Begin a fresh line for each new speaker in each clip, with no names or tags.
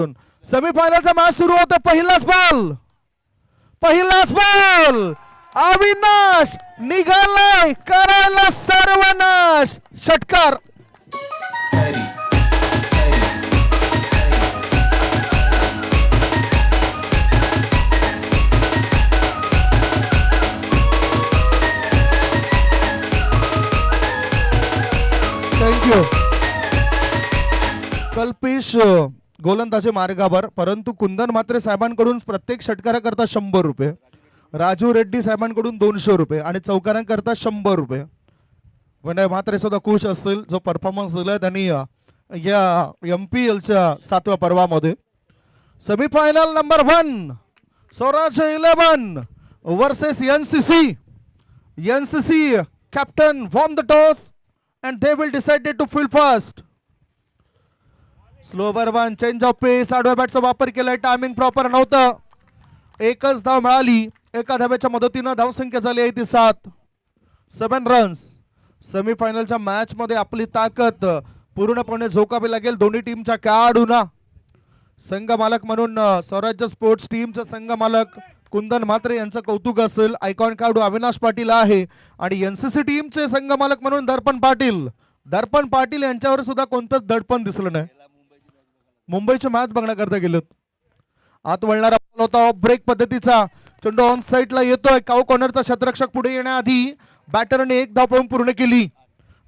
सेमीफायनलचा match सुरू होतो. पहिलाच बॉल अविनाश निघालाय करायला सर्वनाश. षटकार. थँक्यू. कल्पेश गोलंदाजी मार्गावर, परंतु कुंदन म्हात्रे साहेबांकडून प्रत्येक षटकाराकरता 100 रुपये, राजू रेड्डी साहेबांकडून 200 रुपये आणि चौकारांकरता 100 रुपये. विनय म्हात्रे सुद्धा खुश असतील जो परफॉर्मन्स दिलाय त्यांनी या MPLच्या 7व्या पर्वामध्ये. Semifinal number 1 Swarajya 11 versus NCC captain won the toss and they will decided to field first. Slow one change of pace. आडव्या बॅटचा वापर केलाय. टायमिंग प्रॉपर नव्हतं. एकच धाव मिळाली. एका धाव्याच्या मदतीनं धावसंख्या झाली आहे ती 7 रन्स. सेमीफायनलच्या मॅच मध्ये आपली ताकद पूर्णपणे झोकावी लागेल दोन्ही टीमच्या खेळाडूंना. संघ मालक म्हणून स्वराज्य स्पोर्ट्स टीमचा संघ मालक कुंदन म्हात्रे यांचं कौतुक असेल. आयकॉन खेळाडू अविनाश पाटील आहे आणि NCC टीमचे संघ मालक म्हणून दर्पण पाटील यांच्यावर सुद्धा कोणतंच दडपण दिसलं नाही. मुंबईची मॅच बघण्याकरता गेलोत. आत वळणारा बॉल होता ऑफ ब्रेक पद्धतीचा. चेंडू ऑन साइडला येतोय. काऊ कॉर्नरचा क्षेत्ररक्षक पुढे येण्याआधी बॅटरने एक धाव पळून पूर्ण केली.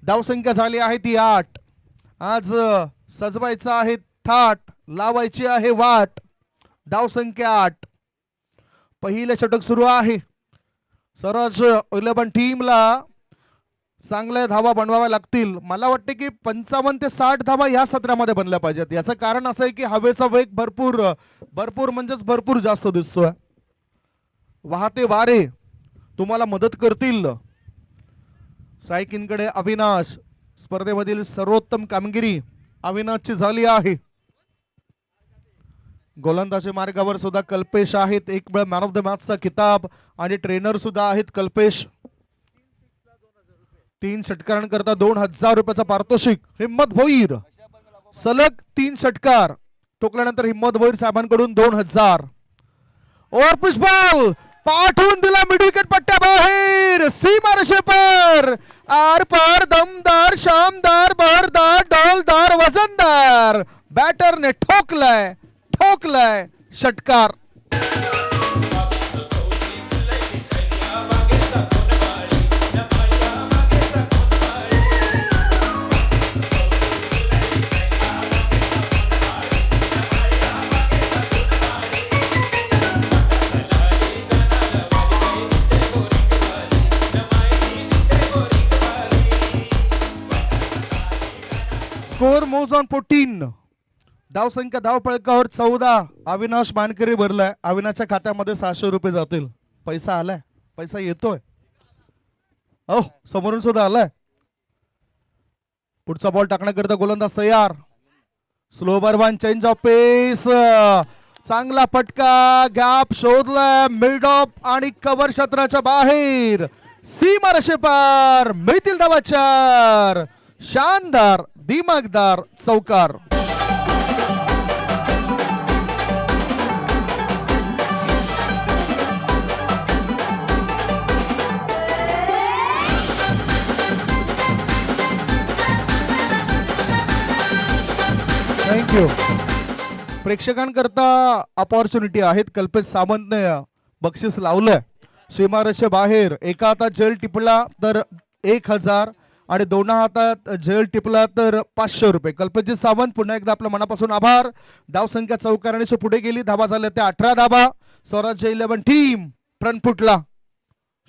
धावसंख्या झाली आहे ती 8. आज सजवायचा आहे थाट, लावायची आहे वाट. धावसंख्या 8. पहिले षटक सुरू आहे. स्वराज्य 11 टीमला चांगल्या धावा बनवाव्या लागतील. मला वाटते की 55 ते 60 धावा या सत्रामध्ये बनल्या पाहिजेत. याचं कारण असं आहे की हवेचा वेग भरपूर म्हणजेच भरपूर जास्त दिसतोय. वाहते वारे तुम्हाला मदत करतील. स्ट्रायकिंगकडे अविनाश. स्पर्धेमधील सर्वोत्तम कामगिरी अविनाशची झाली आहे. गोलंदाजी मार्गावर सुद्धा कल्पेश आहेत. एक वेळ मॅन ऑफ द मॅचचा किताब आणि ट्रेनर सुद्धा आहेत कल्पेश. 3 षटकारांकरता 2000 रुपयाचा पारितोषिक. हिम्मत भोईर सलग 3 षटकार ठोकल्यानंतर हिम्मत भोईर साहेबांकडून 2000. ओव्हर पुश बॉल पाठवून दिला मिड विकेट पट्ट्या बाहेर. सीमारेषे पर आर पार दमदार शामदार बहरदार डौलदार वजनदार. बॅटरने ठोकलाय षटकार. स्कोर मोज ऑन 14. धावसंख्या धावपळकावर 14. अविनाश मानकरी भरलाय. अविनाशच्या खात्यामध्ये 600 रुपये जातील. पैसा आलाय, पैसा येतोय. समोरून सुद्धा आलाय. पुढचा बॉल टाकण्याकरता गोलंदाज तयार. स्लो वन चेंज ऑफ पेस. चांगला फटका. गॅप शोधलाय. मिड ऑफ आणि कव्हर क्षेत्राच्या बाहेर. सीमारेषे पार. मिळतील धावा 4. शानदार दिमागदार चौकार. थँक्यू. प्रेक्षकांकरता अपॉर्च्युनिटी आहेत. कल्पेश सावंतने बक्षीस लावलंय. सीमारेषे बाहेर एका हातात झेल टिपला तर 1000 आणि दोन्ही हातात झेल टिपला तर 500 रुपये. कल्पेश सावंत पुन्हा एकदा आपल्या मनापासून आभार. धावसंख्या चौकारांशी पुढे गेली. धावा झाल्या त्या 18 धावा. स्वराज्य 11 टीम फ्रंट फुटला.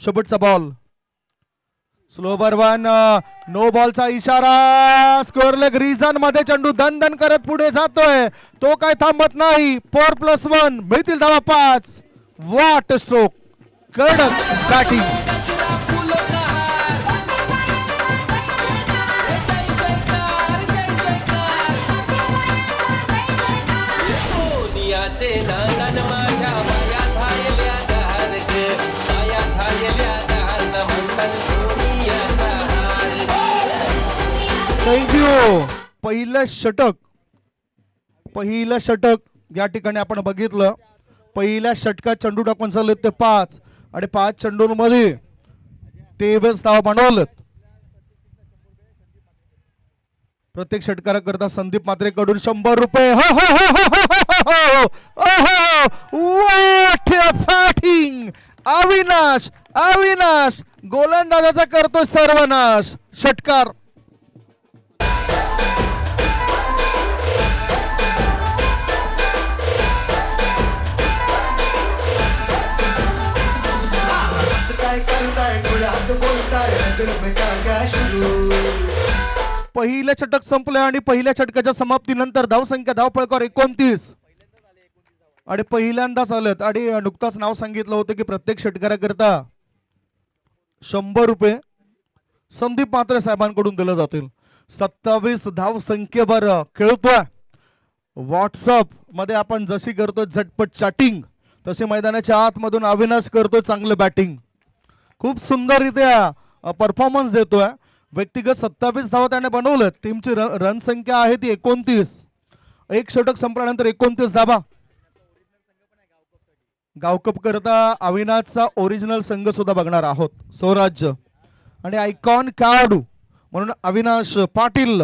शेवटचा बॉल. स्लो वन नो बॉलचा इशारा. स्कोर लेग रिजन मध्ये चेंडू दन करत पुढे जातोय. तो काय थांबत नाही. 4+1 मिळतील धावा 5. What stroke. कडक बॅटिंग. थँक्यू. पहिलं षटक या ठिकाणी आपण बघितलं पहिल्या षटकात चेंडू टाकून चालले ते 5 आणि 5 चेंडूंमध्ये 23 धावा बनवलेत. प्रत्येक षटकाराकरता संदीप मात्रेकडून 100 रुपये. हो हो हो हो हो what a batting. Avinash Avinash गोलंदाजाचा करतो सर्वनाश. षटकार पहिलं षटक संपलं आणि पहिल्या षटकाच्या समाप्तीनंतर धावसंख्या धावफलकावर 29 आणि पहिल्यांदाच आलेत. आणि नुकताच नाव सांगितलं होतं की प्रत्येक षटकाराकरता 100 रुपये संदीप म्हात्रे साहेबांकडून दिले जातील. 27 धावसंख्येवर खेळतोय. व्हॉट्सअप मध्ये आपण जशी करतो झटपट चॅटिंग तशी मैदानाच्या आतमधून अविनाश करतोय चांगलं बॅटिंग. खूप सुंदररित्या परफॉर्मन्स देतोय. व्यक्तिगत 27 धावा त्याने बनवलेत. टीमची रन संख्या आहे ती 29. एक षटक संपल्यानंतर 29 धावा. गावकप करता अविनाशचा ओरिजिनल संघ सुद्धा बघणार आहोत. स्वराज्य आणि आयकॉन खेळाडू म्हणून अविनाश पाटील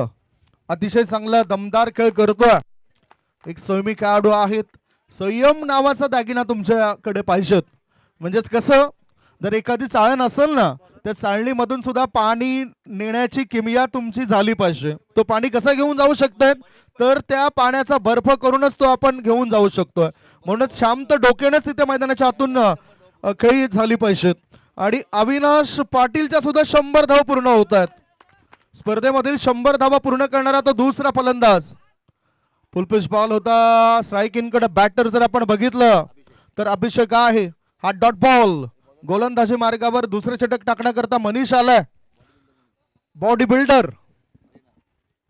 अतिशय चांगला दमदार खेळ करतोय. एक संयमी खेळाडू आहेत. संयम नावाचा दागिना तुमच्याकडे पाहिजेत. म्हणजेच कसं जर एखादी चाळण असेल ना त्या चाळणीमधून सुद्धा पाणी नेण्याची किमया तुमची झाली पाहिजे. तो पाणी कसं घेऊन जाऊ शकतात तर त्या पाण्याचा बर्फ करूनच तो आपण घेऊन जाऊ शकतोय. म्हणूनच शांत डोक्यानेच तिथे मैदानाच्या आतून खेळी झाली पाहिजेत. आणि अविनाश पाटीलच्या सुद्धा 100 धावा पूर्ण होत आहेत. स्पर्धेमधील 100 धावा पूर्ण करणारा तो दुसरा फलंदाज. फुलपिच बॉल होता. स्ट्राईक इनकडे बॅटर जर आपण बघितलं तर अभिषेक आहे. हा डॉट बॉल. गोलंदाजी मार्गावर दुसरे षटक टाकण्याकरता मनीष आलाय. बॉडी बिल्डर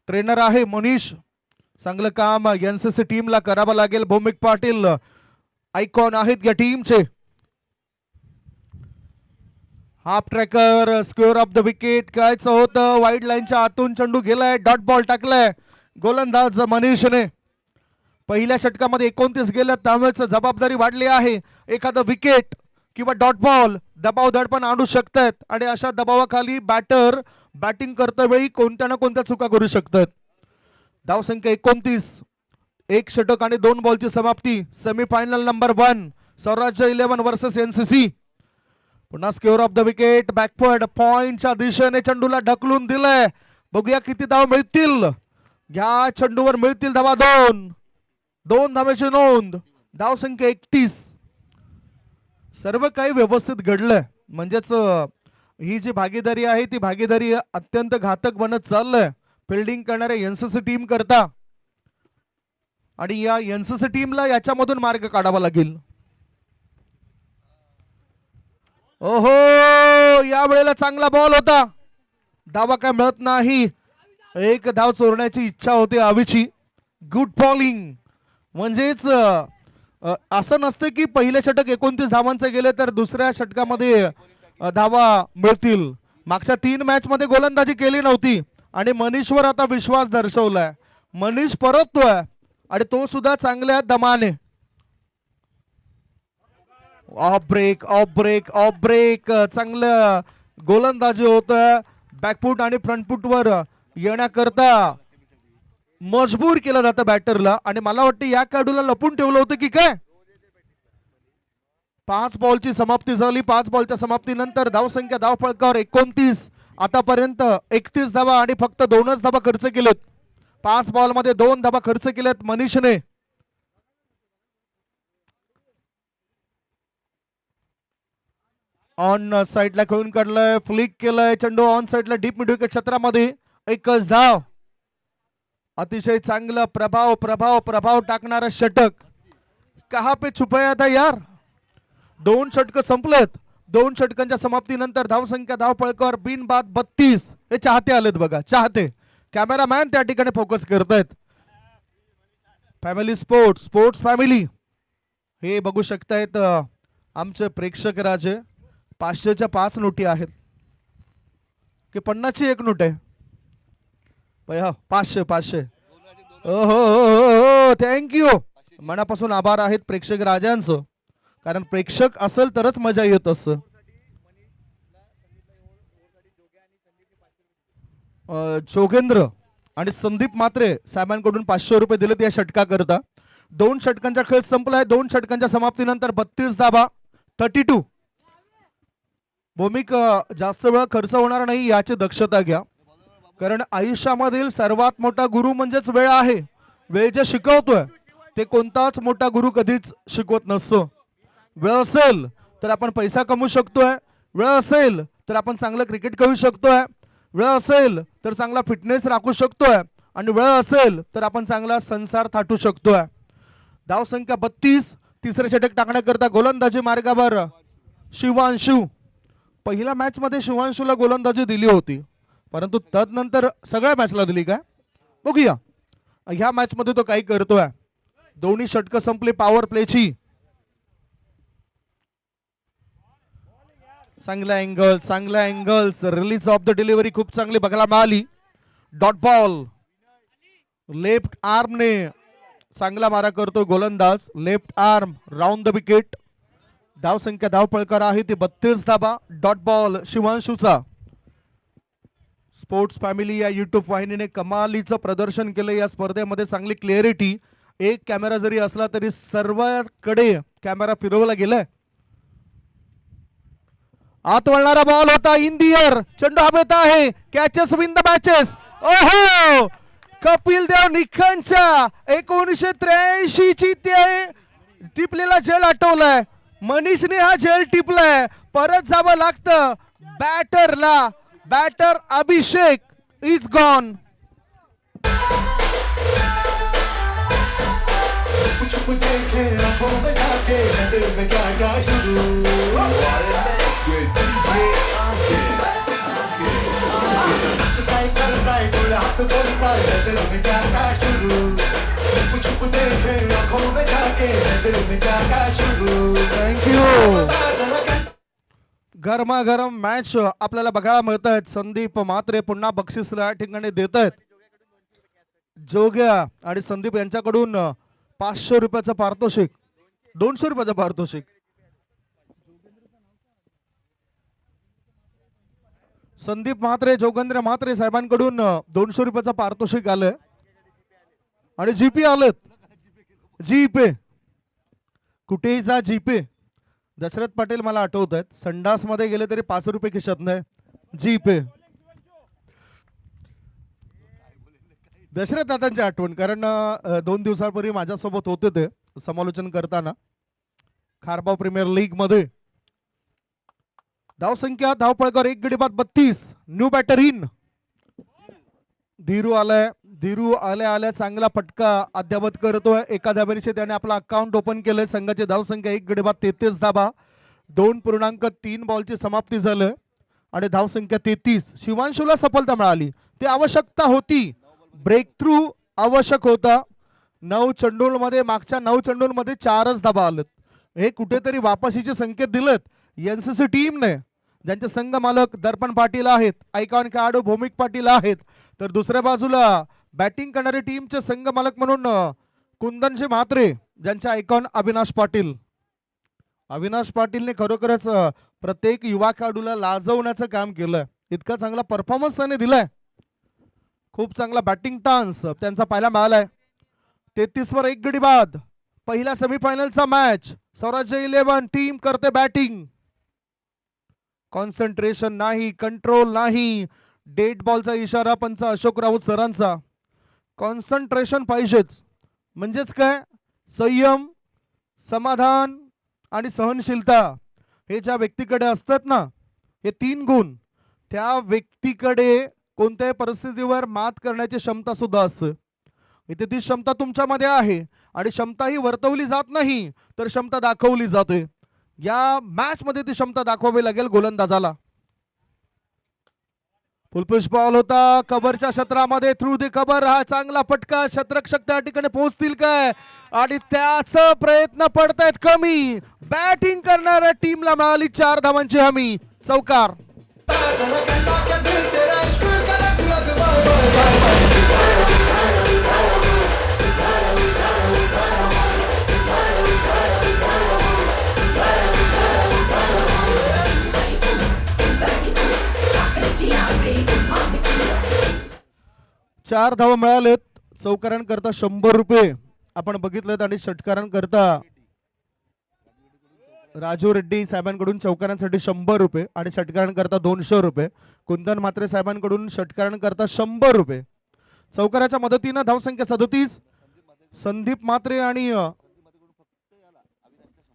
ट्रेनर आहे मनीष. चांगलं काम एनसीसी टीमला करावं लागेल. भौमिक पाटील आयकॉन आहेत या टीमचे. Half tracker square of the wicket कायचं होतं. वाईड लाईनच्या आतून चेंडू गेलाय. डॉट बॉल टाकलाय गोलंदाज मनीषने. पहिल्या षटकामध्ये 29 गेल्या त्यामुळे जबाबदारी वाढली आहे. एखादं विकेट किंवा डॉट बॉल दबाव दडपण आणू शकतात आणि अशा दबावाखाली बॅटर बॅटिंग करतेवेळी कोणत्या ना कोणत्या चुका करू शकतात. धावसंख्या 29. एक षटक आणि 2 बॉलची समाप्ती. Semifinal number 1 Swarajya 11 versus NCC. पुन्हा square of the wicket. Backward पॉइंटच्या दिशेने चेंडूला ढकलून दिलंय. बघूया किती धावा मिळतील. ह्या चेंडूवर मिळतील धावा 2 धावेची नोंद. धावसंख्या 31. सर्व काही व्यवस्थित घडलंय. म्हणजेच ही जी भागीदारी आहे ती भागीदारी अत्यंत घातक बनत चाललंय फिल्डिंग करणाऱ्या एनसीसी टीम करता. आणि या एनसीसी टीमला याच्यामधून मार्ग काढावा लागेल. ओहो या वेळेला चांगला बॉल होता. धावा काय मिळत नाही. एक धाव चोरण्याची इच्छा होती आवीची. Good bowling. म्हणजेच असं नसतं की पहिले षटक 29 धावांचे गेले तर दुसऱ्या षटकामध्ये धावा मिळतील. मागच्या 3 मॅच मध्ये गोलंदाजी केली नव्हती आणि मनीषवर आता विश्वास दर्शवलाय. मनीष परततोय आणि तो सुद्धा चांगल्या दमाने. Off break off break off break. चांगलं गोलंदाजी होत. बॅकफूट आणि फ्रंटफूट वर येण्याकरता मजबूर केलं जातं बॅटरला. आणि मला वाटतं या खेळाडूला लपून ठेवलं होतं की काय. 5 बॉलची समाप्ती झाली. 5 बॉलच्या समाप्तीनंतर धावसंख्या धावफलकावर 29. आतापर्यंत 31 धावा आणि फक्त 2च धावा खर्च केलेत. 5 बॉल मध्ये 2 धावा खर्च केल्यात मनीषने. ऑन साइडला खेळून काढलाय. फ्लिक केलाय. चेंडू ऑन साइडला डीप मिड विकेट क्षेत्रामध्ये. 1च धाव. अतिशय चांगला प्रभाव प्रभाव प्रभाव टाकणारा षटक. कहा पे छुपाया था यार. 2 षटक संपलेत. 2 षटकांच्या समाप्तीनंतर धावसंख्या धावफलकावर बिनबाद 32. हे चाहते आलेत बघा. चाहते. कॅमेरामॅन त्या ठिकाणी फोकस करतायत. फॅमिली स्पोर्ट्स स्पोर्ट्स फॅमिली हे बघू शकतायत आमचे प्रेक्षक राजे. 500च्या 5 नोटी आहेत की 50ची 1 नोट आहे. 500 500. ओहो थँक्यू. मनापासून आभार आहेत प्रेक्षक राजांचं, कारण प्रेक्षक असेल तरच मजा येत असं. जोगेंद्र आणि संदीप मात्रे साहेबांकडून 500 रुपये दिलेत या षटकाकरता. 2 षटकांचा खेळ संपलाय. 2 षटकांच्या समाप्तीनंतर 32 धावा 32. भूमिक जास्त वेळ खर्च होणार नाही याची दक्षता घ्या, कारण आयुष्यामधील सर्वात मोठा गुरु म्हणजेच वेळ आहे. वेळ जे शिकवतोय ते कोणताच मोठा गुरु कधीच शिकवत नसतो. वेळ असेल तर आपण पैसा कमवू शकतोय, वेळ असेल तर आपण चांगलं क्रिकेट खेळू शकतोय, वेळ असेल तर चांगला फिटनेस राखू शकतोय, आणि वेळ असेल तर आपण चांगला संसार थाटू शकतोय. धाव संख्या 32. तिसरे षटक टाकण्याकरता गोलंदाजी मार्गावर शिवांशू. पहिल्या मॅच मध्ये शिवांशूला गोलंदाजी दिली होती, परंतु तदनंतर सगळ्या मॅचला दिली काय बघूया ह्या मॅच मध्ये तो काही करतोय. दोन्ही षटक संपली पॉवर प्लेची. चांगल्या angles release of the delivery खूप चांगली बघायला मिळाली. डॉट बॉल लेफ्ट आर्मने चांगला मारा करतो गोलंदाज. Left arm round the wicket. धाव संख्या धावपळकर आहे ती 32 धाबा. डॉट बॉल शिवांशूचा. स्पोर्ट्स फॅमिली या युट्यूब वाहिनीने कमालीचं प्रदर्शन केलं या स्पर्धेमध्ये. चांगली क्लिअरिटी. एक कॅमेरा जरी असला तरी सर्वकडे कॅमेरा फिरवला गेलाय. आत वळणारा बॉल होता इन दी एअर. चेंडू हवेत आहे. Catches win the matches. ओहो, कपिल देव निखनच्या 1983 ची ते टिपलेला झेल आठवलाय. मनीषने हा झेल टिपलाय. परत जावं लागतं बॅटरला. Batter Abhishek is gone. Thank you. गरमागरम मॅच आपल्याला बघायला मिळत आहेत. संदीप मात्रे पुन्हा बक्षीस या ठिकाणी देत आहेत. जोग्या आणि संदीप यांच्याकडून 500 रुपयाचं पारितोषिक, 200 रुपयाचं पारितोषिक. संदीप म्हात्रे, जोगेंद्र म्हात्रे साहेबांकडून 200 रुपयाचं पारितोषिक आलंय. आणि जीपे आलेत. जीपे कुठेही जा जीपे. दशरथ पटेल मला आठवत आहेत. संडास मध्ये गेले तरी 5 रुपये खिशात नाही. जीपे. दशरथ दादांची आठवण, कारण 2 दिवसांपूर्वी माझ्यासोबत होते ते समालोचन करताना खारबाव प्रीमियर लीग मध्ये. धाव संख्या धावपळकर 1 गडी बाद 32. New batter in. धीरू आलाय. धीरू आल्या चांगला फटका अद्यावत करतोय. एका धावेशी त्याने आपला अकाउंट ओपन केलंय. संघाची धाव संख्या 1 गडी बाद 33 धाबा. 2.3 बॉलची समाप्ती झालं आणि धाव संख्या 33. शिवांशूला सफलता मिळाली. ती आवश्यकता होती. ब्रेक थ्रू आवश्यक होता. 9 चेंडूंमध्ये, मागच्या 9 चेंडूंमध्ये 4च धाबा आलेत. हे कुठेतरी वापसीचे संकेत दिलेत एनसीसी टीमने, ज्यांचे संघ मालक दर्पण पाटील आहेत, आयकॉन खेळाडू भौमिक पाटील आहेत, तर दुसऱ्या बाजूला बॅटिंग करणारी टीमचे संघ मालक म्हणून कुंदनजी म्हात्रे, ज्यांचे आयकॉन अविनाश पाटील. अविनाश पाटीलने खरोखरच प्रत्येक युवा खेळाडूला लाजवण्याचं काम केलंय. इतका चांगला परफॉर्मन्स त्याने दिलाय. खूप चांगला बॅटिंग टान्स त्यांचा पाहायला मिळालाय. 33 वर 1 गडी बाद. पहिला सेमीफायनलचा मॅच. स्वराज्य 11 टीम करते बॅटिंग. कॉन्सन्ट्रेशन नाही, कंट्रोल नाही. डेड बॉलचा इशारा पंच अशोक राऊत सरांचा. कॉन्सन्ट्रेशन पाहिजेच. म्हणजेच काय, संयम, समाधान आणि सहनशीलता हे ज्या व्यक्तीकडे असतात ना, हे 3 गुण, त्या व्यक्तीकडे कोणत्याही परिस्थितीवर मात करण्याची क्षमता सुद्धा असते. इथे ती क्षमता तुमच्यामध्ये आहे आणि क्षमता ही वर्तवली जात नाही तर क्षमता दाखवली जाते. या मॅच मध्ये ती क्षमता दाखवावी लागेल गोलंदाजाला. फुलपुश बॉल होता कव्हरच्या क्षेत्रामध्ये. थ्रू द कव्हर हा चांगला फटका. क्षेत्ररक्षक त्या ठिकाणी पोहोचतील काय, आणि त्याच प्रयत्न पडतायत कमी. बॅटिंग करणाऱ्या टीमला मिळाली 4 धावांची हमी. चौकार. 4 धावा मिळालेत. चौकारांकरता 100 रुपये आपण बघितलेत आणि षटकारांकरता राजू रेड्डी साहेबांकडून चौकारांसाठी 100 रुपये आणि षटकारांकरता 200 रुपये. कुंदन म्हात्रे साहेबांकडून षटकारांकरता 100 रुपये. चौकाराच्या मदतीनं धावसंख्या 37. संदीप म्हात्रे आणि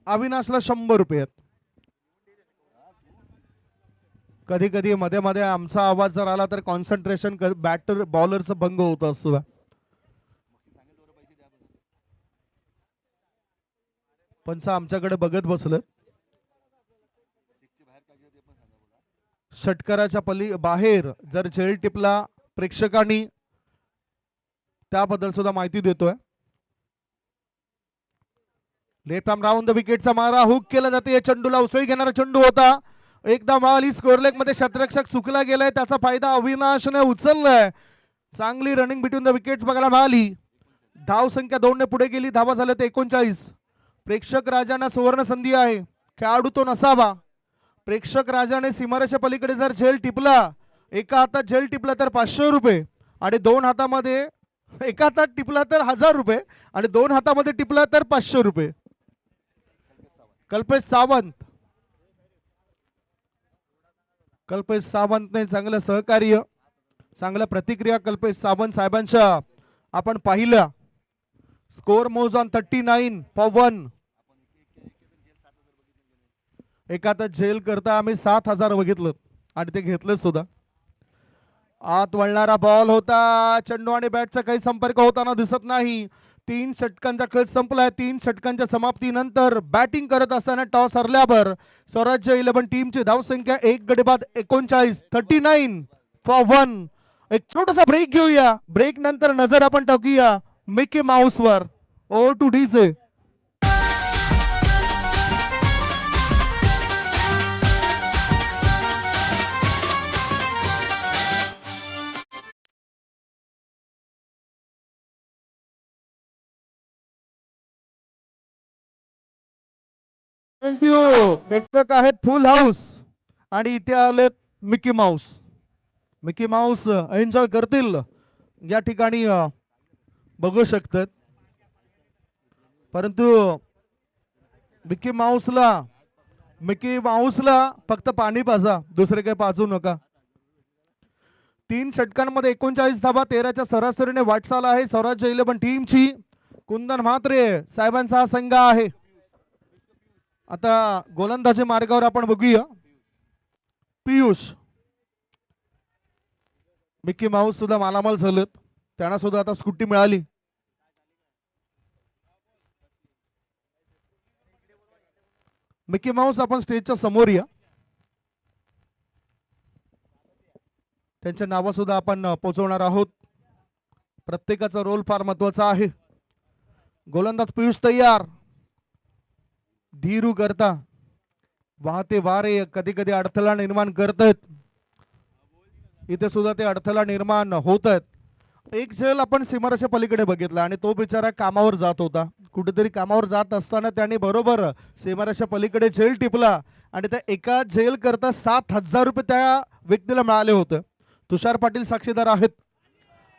अविनाशला 100 रुपये. कधी कधी मध्ये मध्ये आमचा आवाज जर आला तर कॉन्सन्ट्रेशन बॅटर बॉलरचं भंग होत असतो. पंच आमच्याकडे बघत बसलं. षटकाराच्या बाहेर जर झेल टिपला प्रेक्षकांनी त्याबद्दल सुद्धा माहिती देतोय. लेफ्ट आर्म राऊंड द विकेटचा मारा हुक केला जाते. चेंडूला उसळी घेणारा चेंडू होता. एकदा माळी स्कोर लेग मध्ये क्षेत्ररक्षक चुकला गेलाय. त्याचा फायदा अविनाशने उचललाय. चांगली रनिंग बिटवीन द विकेट्स बघायला मिळाली. धाव संख्या 2 ने पुढे गेली. धावा झाल्या ते 39. प्रेक्षक राजांना सुवर्ण संधी आहे. खेळाडू तो नसावा. प्रेक्षक राजाने सीमारेषा पलीकडे जर झेल टिपला, एका हातात झेल टिपला तर 500 रुपये आणि 2 हातामध्ये एका हातात टिपला तर 1000 रुपये आणि 2 हातामध्ये टिपला तर 500 रुपये. कल्पेश सावंत ने चांगलं सहकार्य, चांगल्या प्रतिक्रिया कल्पेश सावंत साहेबांच्या आपण पाहिल्या. स्कोर मोज ऑन 39 फॉर 1. एका हातात झेल करता आम्ही 7000 बघितलं आणि ते घेतलं सुद्धा. आत वळणारा बॉल होता. चेंडू आणि बॅटचा काही संपर्क होताना दिसत नाही. 3 षटकांचा खेळ संपलाय. 3 षटकांच्या समाप्तीनंतर बॅटिंग करत असताना टॉस हरल्यावर स्वराज्य 11 टीमची धावसंख्या 1 गडी बाद 39 39 फॉर 1. एक छोटासा ब्रेक घेऊया. ब्रेक नंतर नजर आपण टाकूया मिकी माऊस वर. Oh to DJ. थँक्यू. प्रेक्षक आहेत फुल हाऊस आणि इथे आलेत Mickey Mouse. Mickey Mouse enjoy करतील या ठिकाणी बघू शकतात. परंतु मिकी माऊसला फक्त पाणी पाजा, दुसरे काही पाजू नका. 3 षटकांमध्ये 39 धावा 13च्या सरासरीने वाटचाल आहे स्वराज्य 11 टीमची. कुंदन म्हात्रे साहेबांचा हा संघ आहे. आता गोलंदाजी मार्गावर आपण बघूया. पियुष, मिकी माऊस सुद्धा मालामाल झालेत. त्यांना सुद्धा आता स्कूटी मिळाली. मिकी माऊस आपण स्टेजच्या समोर या. त्यांच्या नाव सुद्धा आपण पोहोचवणार आहोत. प्रत्येकाचा रोल फार महत्वाचा आहे. गोलंदाज पियुष तयार. धीरू करता वाहते वारे कधी कधी अडथळा निर्माण करतात. इथे सुद्धा ते अडथळा निर्माण होत आहेत. एक झेल आपण सीमारेषा पलीकडे बघितला आणि तो बिचारा कामावर जात होता. कुठेतरी कामावर जात असताना त्याने बरोबर सीमारेषा पलीकडे झेल टिपला आणि त्या एका झेल करता 7000 रुपये त्या व्यक्तीला मिळाले होते. तुषार पाटील साक्षीदार आहेत.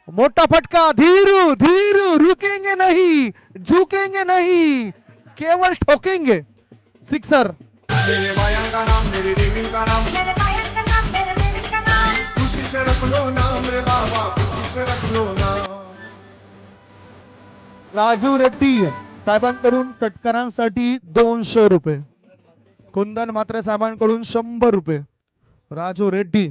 मोठा फटका. धीरू धीरू रुकेंगे नहीं, झुकेंगे नहीं, केवल ठोकेंगे. सिक्सर.
मेरे बायां का नाम, मेरे देवी का नाम, मेरे बायां का नाम, मेरे देवी का नाम, खुशी से रख लो नाम रे बाबा, खुशी से रख लो नाम.
राजू रेड्डी साहेबांकडून षटकारांसाठी 200 रुपये. कुंदन म्हात्रे साहेबांकडून 100 रुपये. राजू रेड्डी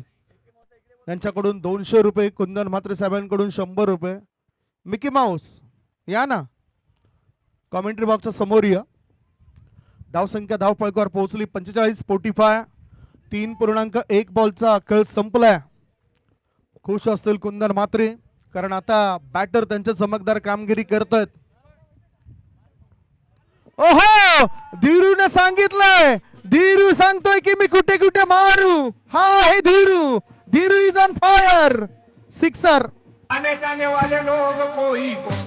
यांच्याकडून 200 रुपये. कुंदन म्हात्रे साहेबांकडून 100 रुपये. मिकी माऊस या ना कॉमेंट्री बॉक्सच्या समोर या. धावसंख्या धावफलकावर पोहोचली 45-45. 3.1 बॉलचा खेळ संपलाय. खुश असतील कुंदन म्हात्रे कारण आता बॅटर त्यांच्या चमकदार कामगिरी करतात. ओहो, धीरूने सांगितलंय. धीरू सांगतोय की मी कुठे कुठे मारू. हा आहे Dhiru. Dhiru is on fire. Sixer.
आने जाने वाले लोग कोई को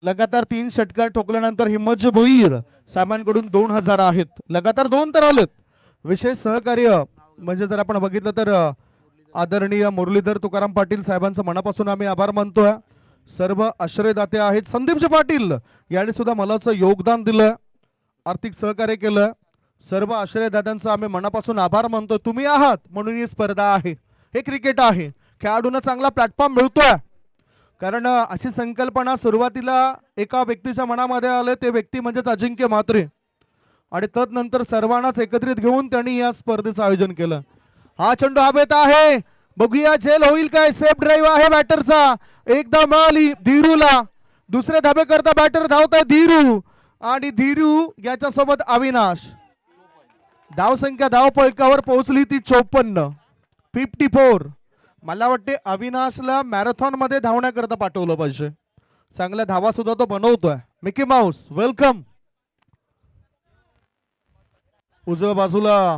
लगातार 3 षटकार ठोकल्यानंतर हिम्मत भोईर साहेबांकडून 2000 आहेत. लगातार 2 तर आलेत. विशेष सहकार्य म्हणजे जर आपण बघितलं तर आदरणीय मुरलीधर तुकाराम पाटील साहेबांचं मनापासून आम्ही आभार मानतोय. सर्व आश्रयदाते आहेत. संदीपजी पाटील यांनी सुद्धा मलाचं योगदान दिलं, आर्थिक सहकार्य केलं. सर्व आश्रयदात्यांचा आम्ही मनापासून आभार मानतो. तुम्ही आहात म्हणून ही स्पर्धा आहे, हे क्रिकेट आहे. खेळाडूंना चांगला प्लॅटफॉर्म मिळतोय, कारण अशी संकल्पना सुरुवातीला एका व्यक्तीच्या मनामध्ये आले, ते व्यक्ती म्हणजेच अजिंक्य म्हात्रे, आणि तदनंतर सर्वांनाच एकत्रित घेऊन त्यांनी या स्पर्धेचं आयोजन केलं. हा चेंडू हवेत आहे, बघूया झेल होईल काय. सेफ ड्राईव्ह आहे बॅटरचा, एकदा मिळाली धीरूला. दुसरे धाबे करता बॅटर धावताय धीरू, आणि धीरू याच्यासोबत अविनाश. धावसंख्या धावपळकावर पोहोचली ती 54, 54. मला वाटते अविनाशला मॅरेथॉन मध्ये धावण्याकरता पाठवलं पाहिजे. चांगल्या धावा सुद्धा तो बनवतोय. Mickey Mouse welcome. उजव्या बाजूला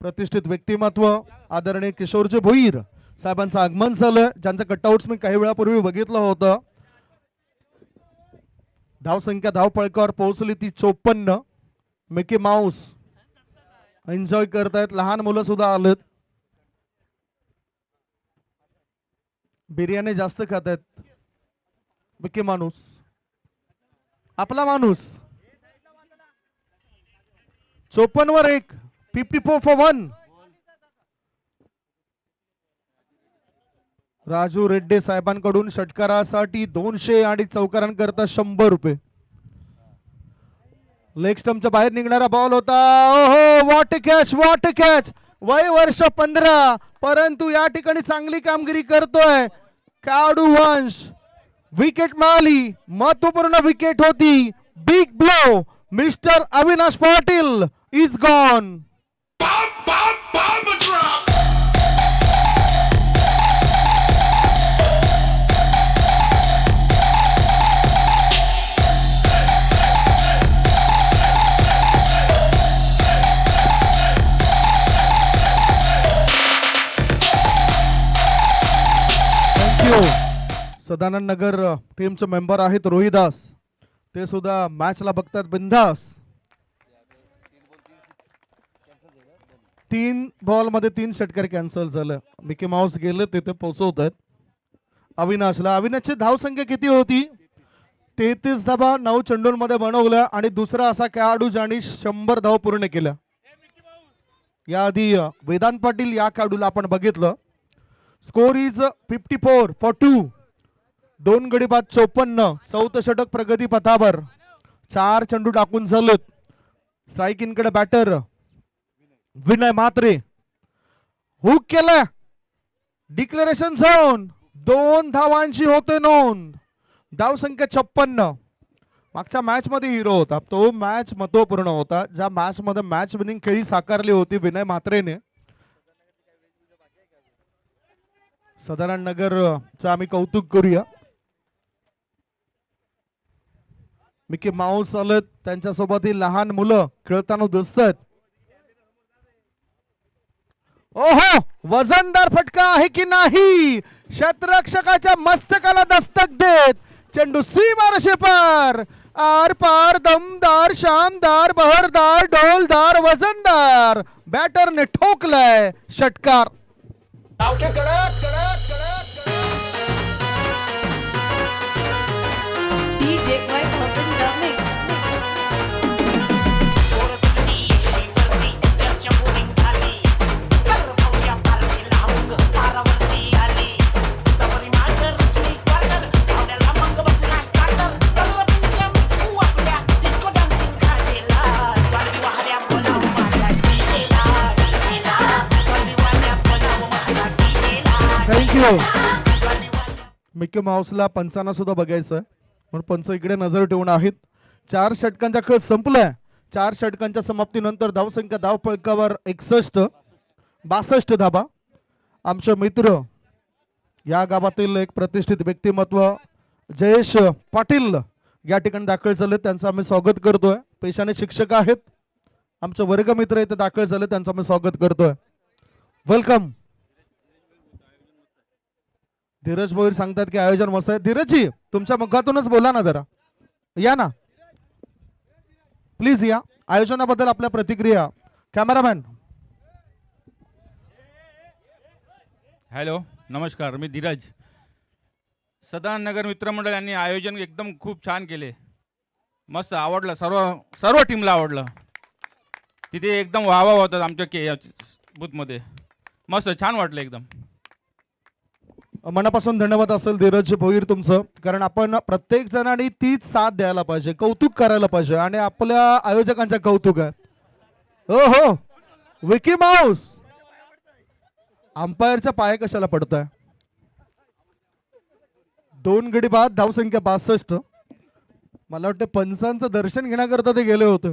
प्रतिष्ठित व्यक्तिमत्व आदरणीय किशोरजी भोईर साहेबांचं आगमन झालं, ज्यांचं कटआउट्स मी काही वेळापूर्वी बघितलं होतं. धावसंख्या धावपळकावर पोहोचली ती 54. मिकी माऊस एन्जॉय करतायत, लहान मुलं सुद्धा आलेत. बिर्याणी जास्त खात आहेत. मिकी माणूस, आपला माणूस. 54 वर 1, 54 for 1. राजू रेड्डे साहेबांकडून षटकारासाठी 200 आणि चौकारांकरता 100 रुपये. लेग स्टंपच्या बाहेर निघणारा बॉल होता. ओहो, व्हॉट कॅच, व्हॉट कॅच. वय वर्ष 15, परंतु या ठिकाणी चांगली कामगिरी करतोय खेळाडू वंश. विकेट मिळाली, महत्वपूर्ण विकेट होती. Big blow, mister Avinash Patil is gone. Sadanand Nagar टीमचे मेंबर आहेत रोहिदास, ते सुद्धा मॅचला बघतात बिंदास. 3 बॉल मध्ये 3 षटकार कॅन्सल झालं. मिकी माऊस गेले तिथे पोहोचवत आहेत अविनाशला. अविनाशची धावसंख्या किती होती? 33 धावा 9 चेंडूंमध्ये बनवल्या, आणि दुसरा असा खेळाडू ज्याने 100 धावा पूर्ण केल्या. याआधी वेदांत पाटील या खेळाडूला आपण बघितलं. Score is 54 for 2. 2 गडी बाद 54. 4थं षटक प्रगती पथावर. 4 चेंडू टाकून झालेत. स्ट्राईक इनकडे बॅटर विनय म्हात्रे. हुक केलं, डिक्लेरेशन झोन. 2 धावांची होते नोंद. धावसंख्या 56. मागच्या मॅच मध्ये हिरो होता तो. मॅच महत्वपूर्ण होता, ज्या मॅच मध्ये मॅच विनिंग खेळी साकारली होती विनय म्हात्रेने. सदानंद नगरचं आम्ही कौतुक करूया. मिकी माऊस आलेत, त्यांच्यासोबत ही लहान मुलं खेळताना दिसतात. ओहो, वजनदार फटका आहे की नाही? क्षेत्ररक्षकाच्या मस्तकाला दस्तक देत चेंडू सीमारेषे पार. आर पार, दमदार, शानदार, बहरदार, डोलदार, वजनदार. बॅटरने ठोकलाय षटकार.
DJ Wave in the mix.
Thank you. Mickey माऊसला पंचांना सुद्धा बघायचं म्हणून पंच इकडे नजर ठेवून आहेत. 4 षटकांचा खेळ संपलाय. 4 षटकांच्या समाप्तीनंतर धावसंख्या धावपळकावर 61, 62 धाबा. आमचे मित्र या गावातील एक प्रतिष्ठित व्यक्तिमत्व जयेश पाटील या ठिकाणी दाखल झाले, त्यांचं आम्ही स्वागत करतोय. पेशाने शिक्षक आहेत, आमचे वर्गमित्र इथे दाखल झाले, त्यांचं आम्ही स्वागत करतोय. वेलकम. धीरज भोईर सांगतात की आयोजन मस्त आहे. धीरजजी तुमच्या मुखातूनच बोला ना जरा, या ना प्लीज, या. आयोजनाबद्दल आपल्या प्रतिक्रिया. कॅमेरामॅन.
हॅलो, नमस्कार. मी धीरज. सदानगर मित्रमंडळ यांनी आयोजन एकदम खूप छान केले. मस्त आवडलं, सर्व टीमला आवडलं. तिथे एकदम वाहवा होतात आमच्या बूथमध्ये. मस्त छान वाटलं एकदम.
मनापासून धन्यवाद असेल धीरज भोईर तुमचं, कारण आपण प्रत्येक जणांनी तीच साथ द्यायला पाहिजे, कौतुक करायला पाहिजे, आणि आपल्या आयोजकांचं कौतुक आहे. हो हो, विकी माऊस अंपायरच्या पाय कशाला पडतोय. 2 गडी बाद, धावसंख्या 62. मला वाटतं पंचांचं दर्शन घेण्याकरता ते गेले होते.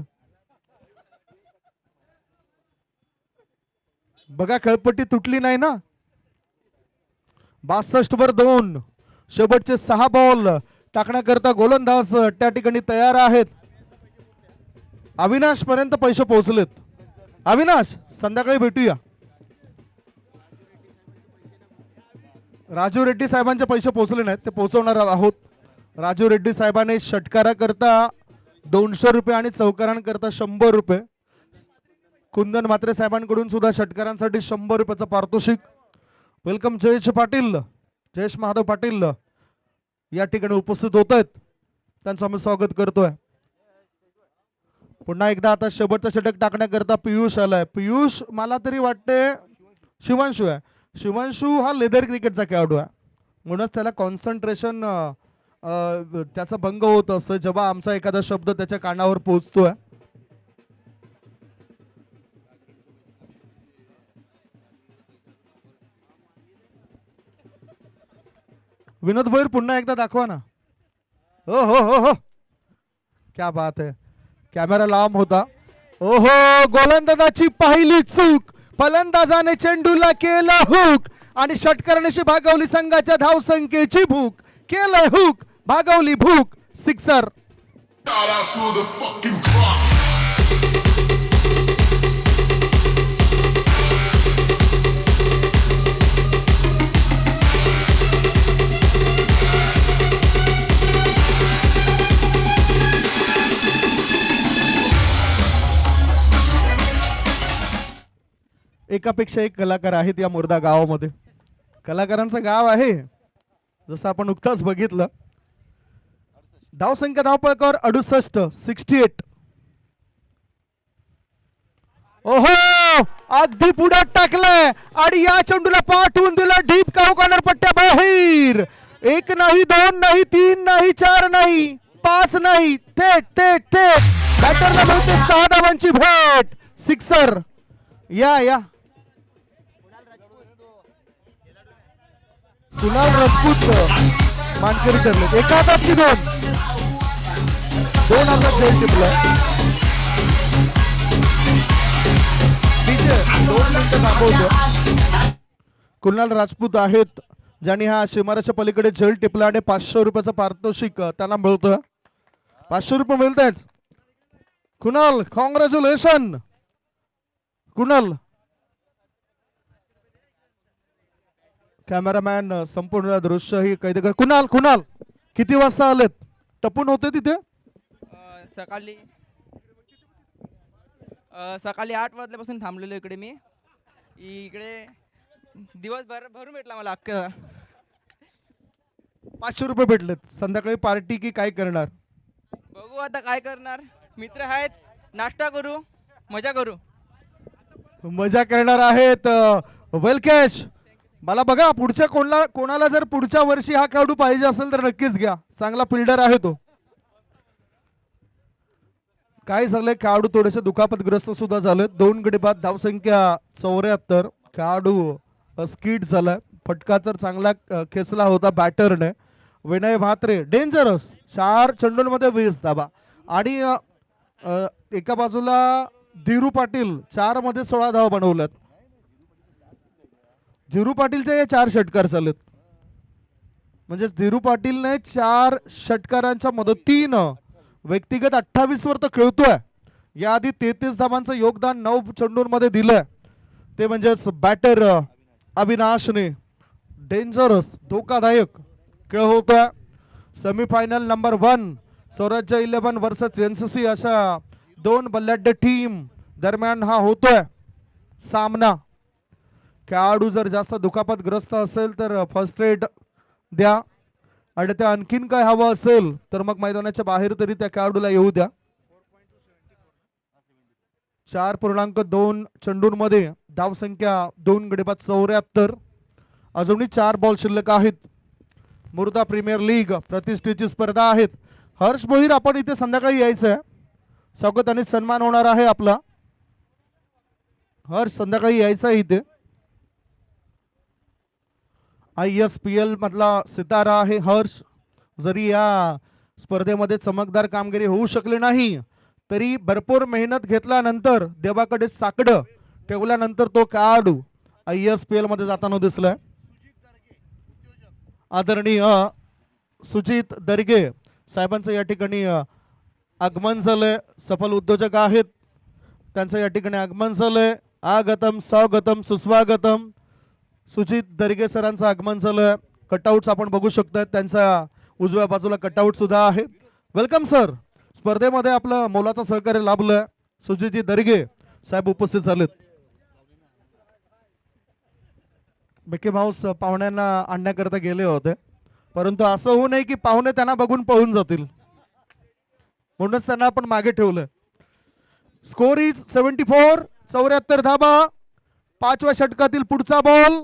बघा, खेळपट्टी तुटली नाही ना. 62 वर 2. शेवटचे 6 बॉल टाकण्याकरता गोलंदाज त्या ठिकाणी तयार आहेत. अविनाश पर्यंत पैसे पोहोचलेत. अविनाश, संध्याकाळी भेटूया. राजू रेड्डी साहेबांचे पैसे पोहोचले नाहीत, ते पोहोचवणार आहोत. राजू रेड्डी साहेबांनी षटकाराकरता 200 रुपये आणि चौकारांकरता 100 रुपये. कुंदन म्हात्रे साहेबांकडून सुद्धा षटकारांसाठी 100 रुपयाचं पारितोषिक. वेलकम जयेश पाटील, जयेश महादेव पाटील या ठिकाणी उपस्थित होत आहेत, त्यांचं आम्ही स्वागत करतोय. पुन्हा एकदा आता शेवटचं षटक टाकण्याकरता पियुष आलाय. पियुष मला तरी वाटते शिवांशू आहे. शिवांशू हा लेदर क्रिकेटचा खेळाडू आहे, म्हणूनच त्याला कॉन्सन्ट्रेशन त्याचा भंग होत असतं जेव्हा आमचा एखादा शब्द त्याच्या कानावर पोहोचतोय. विनोद भोईर पुन्हा एकदा दाखवा ना. हो हो हो हो, क्या बात है. कॅमेरा लांब होता. ओहो, गोलंदाजाची पहिली चूक. फलंदाजाने चेंडूला केला हुक आणि षटकरण्याशी भागवली संघाच्या धावसंख्येची भूक. केलं हुक, भागवली भूक. सिक्सर. एकापेक्षा एक कलाकार आहेत या मुर्दा गावामध्ये. कलाकारांचं गाव आहे, जसं आपण नुकताच बघितलं. धावसंख्या धावपळकावर 68, 68. ओहो, अगदी पुढे टाकलंय आणि या चेंडूला पाठवून दिलं डीप काऊ कॉर्नर पट्ट्या बाहेर. 1 नाही, 2 नाही, 3 नाही, 4 नाही, 5 नाही, थेट थेट थेट बॅटरला मिळते 6 धावांची भेट. सिक्सर. या कुणाल राजपूत मानकरी ठरले. एका हातात की 2 हातात झेल टिपलं. 2 मिनिटं थांबवतो. कुणाल राजपूत आहेत ज्यांनी हा शिमाराच्या पलीकडे झेल टिपला आणि 500 रुपयाचं पारितोषिक त्यांना मिळतं. 500 रुपये मिळत आहेत. कुणाल, कॉंग्रॅच्युलेशन. कुणाल. कॅमेरामॅन संपूर्ण दृश्य ही कैद कर. कुणाल, किती वाजता आलेत? टपून होते तिथे
सकाळी 8 वाजल्यापासून थांबलेलो इकडे. मी इकडे दिवसभर भरून भेटला मला अख्खा.
500 रुपये भेटलेत. संध्याकाळी पार्टी की काय करणार?
बघू आता काय करणार. मित्र आहेत, नाश्ता करू, मजा करू.
मजा करणार आहेत. वेल कॅश. मला बघा, पुढच्या कोणाला जर पुढच्या वर्षी हा खेळाडू पाहिजे असेल तर नक्कीच घ्या. चांगला फिल्डर आहे तो. काय झालंय, खेळाडू थोडेसे दुखापतग्रस्त सुद्धा झाले. 2 गडी बाद, धावसंख्या 74. खेळाडू स्किड झालाय. फटका तर चांगला खेचला होता बॅटरने. विनय म्हात्रे डेंजरस. 4 चेंडूंमध्ये 20 धावा. आणि एका बाजूला धीरू पाटील 4 मध्ये 16 धावा बनवल्यात. धीरू पाटीलचे हे 4 षटकार चालत. म्हणजे धीरू पाटीलने 4 षटकारांच्या मदतीनं व्यक्तिगत 28 वर तो खेळतोय. याआधी 33 धावांचं योगदान 9 चेंडूंमध्ये दिलंय. ते म्हणजेच बॅटर अविनाशने डेंजरस धोकादायक खेळ होतोय. Semifinal number 1 Swarajya 11 versus NCC अशा दोन बलाढ्य टीम दरम्यान हा होतोय सामना. खेळाडू जर जास्त दुखापतग्रस्त असेल तर फर्स्ट एड द्या आणि त्या आणखीन काय हवं असेल तर मग मैदानाच्या बाहेर तरी त्या खेळाडूला येऊ द्या. 4.2 चेंडूंमध्ये धावसंख्या 2 गडी बाद 74. अजूनही 4 बॉल शिल्लक आहेत. मुर्दा प्रीमियर लीग प्रतिष्ठेची स्पर्धा आहेत. हर्ष भोईर आपण इथे संध्याकाळी यायचं आहे. स्वागत आणि सन्मान होणार आहे आपला. हर्ष संध्याकाळी यायचं आहे इथे. ISPL मधला सितारा आहे हर्ष. जरी या स्पर्धेमध्ये चमकदार कामगिरी होऊ शकली नाही तरी भरपूर मेहनत घेतल्यानंतर देवाकडे साकडं ठेवल्यानंतर तो खेळाडू ISPL मध्ये जाताना दिसलाय. आदरणीय सुजित दर्गे साहेबांचं या ठिकाणी आगमन झालंय. सफल उद्योजक आहेत, त्यांचं या ठिकाणी आगमन झालंय. आगतम स्वागतम सुस्वागतम. सुजित दर्गे सरांचं आगमन झालंय. कटआउट्स आपण बघू शकता, त्यांचा उजव्या बाजूला कटआउट सुद्धा आहे. Welcome sir. स्पर्धेमध्ये आपलं मोलाचं सहकार्य लाभलंय. सुजितजी दर्गे साहेब उपस्थित झालेत. मिकी माऊस पाहुण्यांना आणण्याकरता गेले होते, परंतु असं होऊ नये की पाहुणे त्यांना बघून पळून जातील, म्हणूनच त्यांना आपण मागे ठेवलं. Score is 74. 74 धाबा. 5व्या षटकातील पुढचा बॉल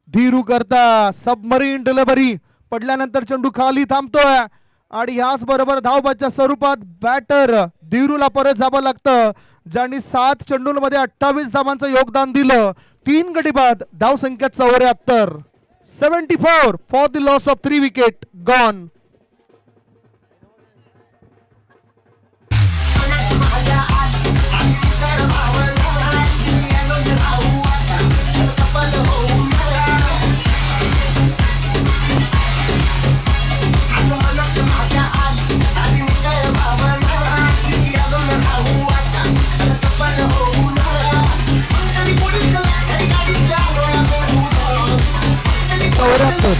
धीरू करता सबमरीन डिलिव्हरी पडल्यानंतर चेंडू खाली थांबतोय आणि ह्याच बरोबर धावबाच्या स्वरूपात बॅटर धीरूला परत जावं लागतं, ज्यांनी 7 चेंडूंमध्ये 28 धावांचं योगदान दिलं. 3 गडी बाद. धावसंख्या 74. 74 for the loss of 3 wicket gone. चौऱ्याहत्तर.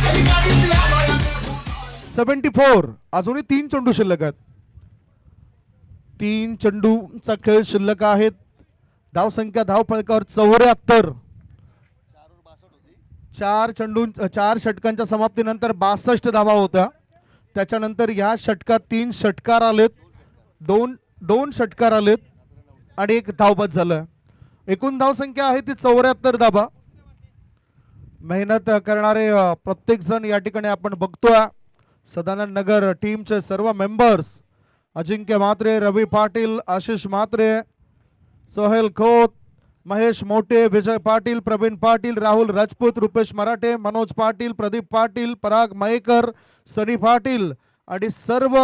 74. अजूनही 3 चेंडू शिल्लक आहेत. 3 चेंडूचा खेळ शिल्लक आहेत. धावसंख्या धावफलकावर 74. 4 षटकांच्या समाप्तीनंतर 62 धावा होत्या. त्याच्यानंतर या षटकात 3 षटकार आलेत, 2 षटकार आलेत आणि 1 धावबाद झालं. एकूण धावसंख्या आहे ती 74 धावा. मेहनत करणारे प्रत्येक जण या ठिकाणी आपण बघतोय. सदानंद नगर टीमचे सर्व मेंबर्स अजिंक्य म्हात्रे, रवी पाटील, आशिष म्हात्रे, सोहेल खोत, महेश मोटे, विजय पाटील, प्रवीण पाटील, राहुल राजपूत, रुपेश मराठे, मनोज पाटील, प्रदीप पाटील, पराग मयेकर, सनी पाटील आणि सर्व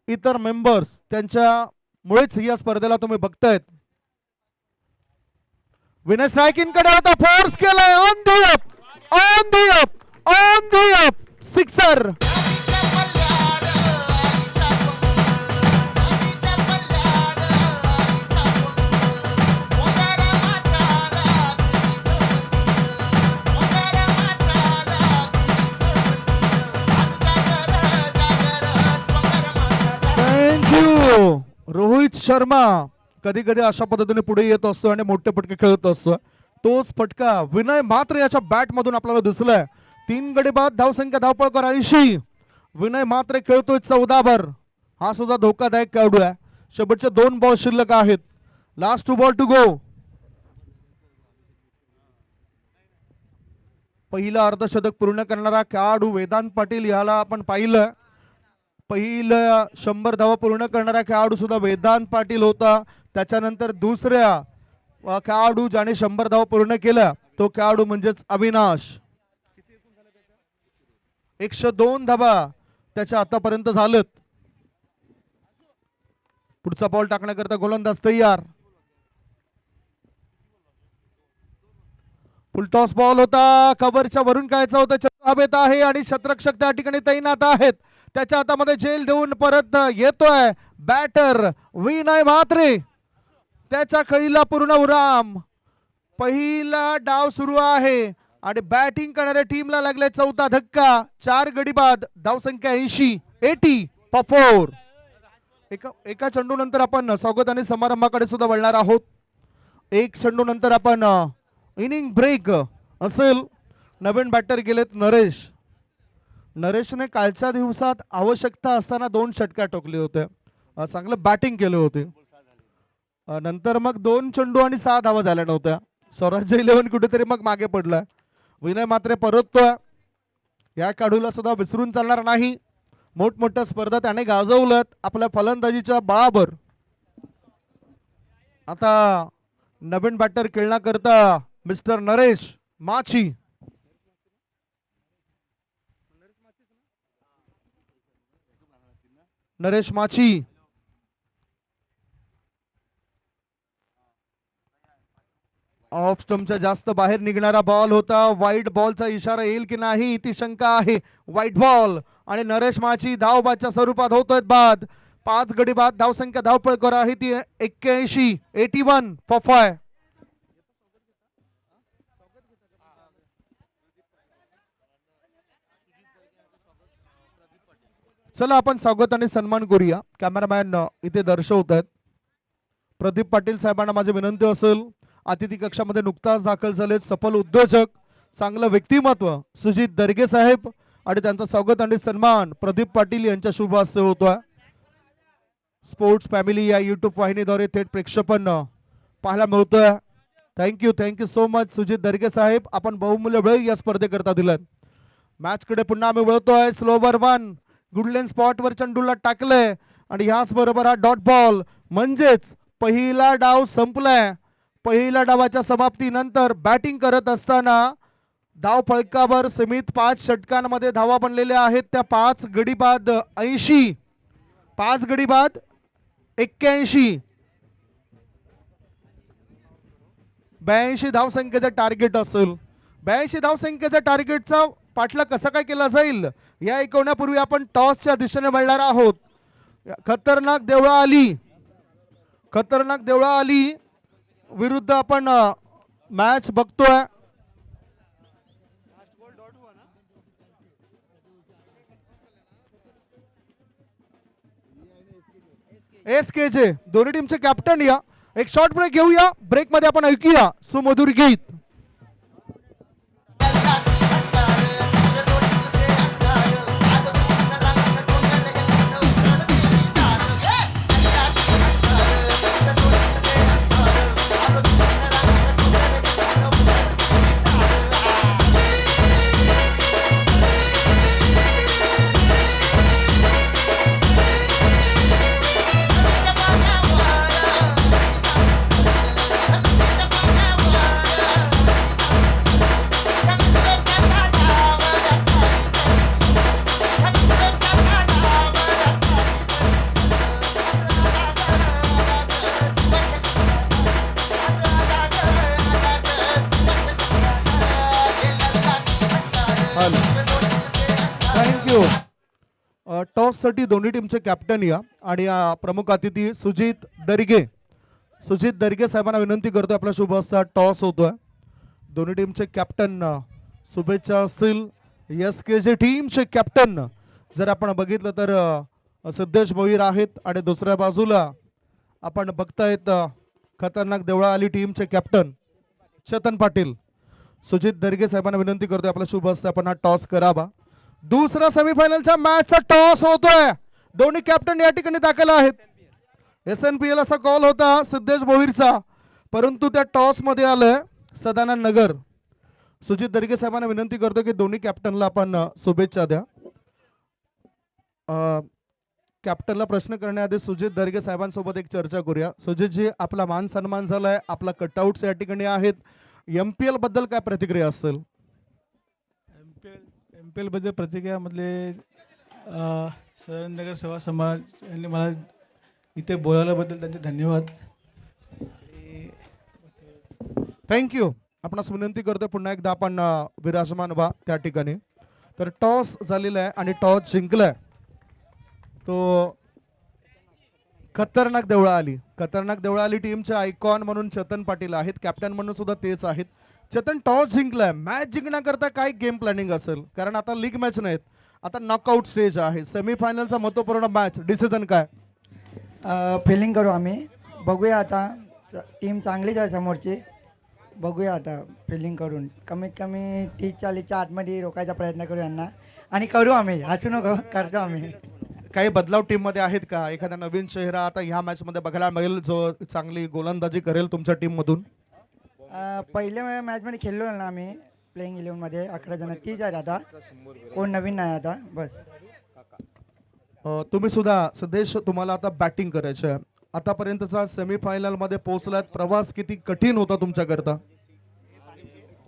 इतर मेंबर्स, त्यांच्यामुळेच या स्पर्धेला तुम्ही बघतायत. विनय स्ट्रायकिंग कडे होता, फोर्स केलाय, on the up, on the up, on the up, sixer. Rohit Sharma कधी कधी अशा पद्धतीने पुढे येत असतो आणि मोठे फटके खेळत असतो. तोच फटका विनय म्हात्रे याच्या बॅट मधून आपल्याला दिसलाय. 3 गडी बाद. धावसंख्या धावपळकर 80. विनय म्हात्रे खेळतोय 14 वर. हा सुद्धा धोकादायक खेळाडू आहे. शेवटचे 2 बॉल शिल्लक आहेत. Last 2 ball to go. पहिला अर्धशतक पूर्ण करणारा खेळाडू वेदांत पाटील, याला आपण पाहिलं. पहिलं 100 धावा पूर्ण करणारा खेळाडू सुद्धा वेदांत पाटील होता. त्याच्यानंतर दुसऱ्या खेळाडू ज्याने 100 धावा पूर्ण केल्या तो खेळाडू म्हणजेच अविनाश. 102 धावा त्याच्या आतापर्यंत झालेत. पुढचा बॉल टाकण्याकरता गोलंदाज तयार. फुलटॉस बॉल होता. कव्हरच्या वरून कायचा होता, हवेत आहे आणि शतरक्षक त्या ठिकाणी तैनात आहेत. त्याच्या हातामध्ये झेल देऊन परत येतोय बॅटर विनय म्हात्रे. त्याच्या खळीला पूर्ण विराम. पहिला डाव सुरू आहे. आणि बॅटिंग करणाऱ्या टीमला लागले चौथा धक्का. 4 गडी बाद, धावसंख्या 80, 80 फॉर 4. एका चेंडू नंतर आपण स्वागत आणि समारंभाकडे सुद्धा वळणार आहोत. एक चेंडू नंतर आपण इनिंग ब्रेक असेल. नवीन बॅटर गेलेत नरेश. नरेशने कालच्या दिवसात आवश्यकता असताना 2 षटकार टोकले होते. चांगलं बॅटिंग केले होते. नंतर मग 2 चेंडू आणि 6 धावा झाल्या नव्हत्या. स्वराज्य 11 कुठेतरी मग मागे पडलाय. विनय मात्र परततोय. या काढूला सुद्धा विसरून चालणार नाही. मोठमोठ्या स्पर्धा त्याने गाजवल्यात आपल्या फलंदाजीच्या बळावर. आता नवीन बॅटर खेळण्याकरता मिस्टर नरेश माची. नरेश माची ऑफ स्टंपच्या जास्त बाहेर निघणारा बॉल होता. वाईट बॉलचा इशारा येईल की नाही ती शंका आहे. वाईट बॉल आणि नरेश माची धावबादच्या स्वरूपात होतोय बाद. 5 गडी बाद, धावसंख्या धावपळकर आहे ती 81, 81 फॉर 5. चला आपण स्वागत आणि सन्मान करूया. कॅमेरामॅन इथे दर्शवत आहेत. प्रदीप पाटील साहेबांना माझी विनंती असेल. अतिथी कक्षामध्ये नुकताच दाखल झाले सफल उद्योजक, चांगलं व्यक्तिमत्व सुजित दर्गे साहेब आणि त्यांचं स्वागत आणि सन्मान प्रदीप पाटील यांच्या शुभ हस्ते होतोय. स्पोर्ट्स फॅमिली या युट्यूब वाहिनीद्वारे थेट प्रेक्षेपण पाहायला मिळतोय. थँक्यू सो मच सुजित दर्गे साहेब. आपण बहुमूल्य वेळ या स्पर्धेकरता दिलात. मॅच कडे पुन्हा आम्ही वळतोय. स्लोवर 1 गुडलेन स्पॉटवर चेंडूला टाकलंय आणि ह्याच बरोबर हा डॉट बॉल म्हणजेच पहिला डाव संपलाय. पहिल्या डावाच्या समाप्तीनंतर बॅटिंग करत असताना धाव फलकावर सीमित 5 षटकांमध्ये धावा बनलेल्या आहेत. त्या 5 गडी बाद 80, 5 गडी बाद 81, 82 धावसंख्येचं टार्गेट असेल. 82 धावसंख्येच्या टार्गेटचा पाठला कसा काय केला जाईल या ऐकवण्यापूर्वी आपण टॉसच्या दिशेने वळणार आहोत. खतरनाक देवळा आली विरुद्ध आपण मॅच बघतोय. SKJ दोन्ही टीमचे कॅप्टन या. एक शॉर्ट ब्रेक घेऊया. ब्रेक मध्ये आपण ऐकूया सुमधुर गीत. थँक्यू. टॉस साठी दोन्ही टीमचे कॅप्टन या आणि प्रमुख अतिथी सुजित दर्गे साहेबांना विनंती करतोय. आपला शुभ हस्ता टॉस होतोय. दोन्ही टीमचे कॅप्टन शुभेच्छा असतील. SKJ टीमचे कॅप्टन जर आपण बघितलं तर सिद्धेश भोईर आहेत आणि दुसऱ्या बाजूला आपण बघतायत खतरनाक देवळा आली टीमचे कॅप्टन चेतन पाटील. सुजित दर्गे साहेबांना विनंती करतोय आपला शुभ हस्ते आपण हा टॉस करावा. दुसरा सेमीफायनलच्या मॅचचा टॉस होतोय. दोन्ही कॅप्टन या ठिकाणी दाखल आहेत. SNPL असा कॉल होता सिद्धेश भोईरचा, परंतु त्या टॉस मध्ये आलंय सदानंद नगर. सुजित दर्गे साहेबांना विनंती करतो की दोन्ही कॅप्टनला आपण शुभेच्छा द्या. कॅप्टनला प्रश्न करण्याआधी सुजित दर्गे साहेबांसोबत एक चर्चा करूया. सुजितजी, आपला मान सन्मान झालाय, आपला कटआउट्स या ठिकाणी आहेत. MPL बद्दल काय प्रतिक्रिया असेल?
MPL बद्दल प्रतिक्रिया मधले सदानंद सेवा समाज यांनी मला इथे बोलावल्याबद्दल त्यांचे धन्यवाद.
थँक्यू. आपणास विनंती करतो पुन्हा एकदा आपण विराजमान व्हा त्या ठिकाणी. तर टॉस झालेला आहे आणि टॉस जिंकलाय तो खतरनाक देवळा आली टीमचे आयकॉन म्हणून चेतन पाटील आहेत. कॅप्टन म्हणून सुद्धा तेच आहेत. चेतन टॉस जिंकलाय, मॅच जिंकण्याकरता काय गेम प्लॅनिंग असेल? कारण आता लीग मॅच नाहीत, आता नॉकआउट स्टेज आहे, सेमीफायनलचा महत्त्वपूर्ण मॅच. डिसिजन काय?
फिलिंग करू आम्ही, बघूया आता. टीम चांगलीच आहे समोरची, बघूया आता फिलिंग करून कमीत कमी 30-40च्या आतमध्ये रोखायचा प्रयत्न करू यांना, आणि करू आम्ही, हसू नको, करतो आम्ही.
काही बदलाव टीम मध्ये आहेत का? एखादा नवीन चेहरा आता ह्या मॅच मध्ये बघायला मिळेल जो चांगली गोलंदाजी करेल तुमच्या टीम मधून?
पहिल्या मॅचमध्ये खेळलो ना आम्ही प्लेइंग 11मध्ये 11 जण, तीच आहेत आता, कोण नवीन नाही आता बस.
तुम्ही सुद्धा सदेश, तुम्हाला आता बॅटिंग करायची आहे. आतापर्यंतचा सेमीफायनल मध्ये पोहोचलात, प्रवास किती कठीण होता तुमच्याकरता?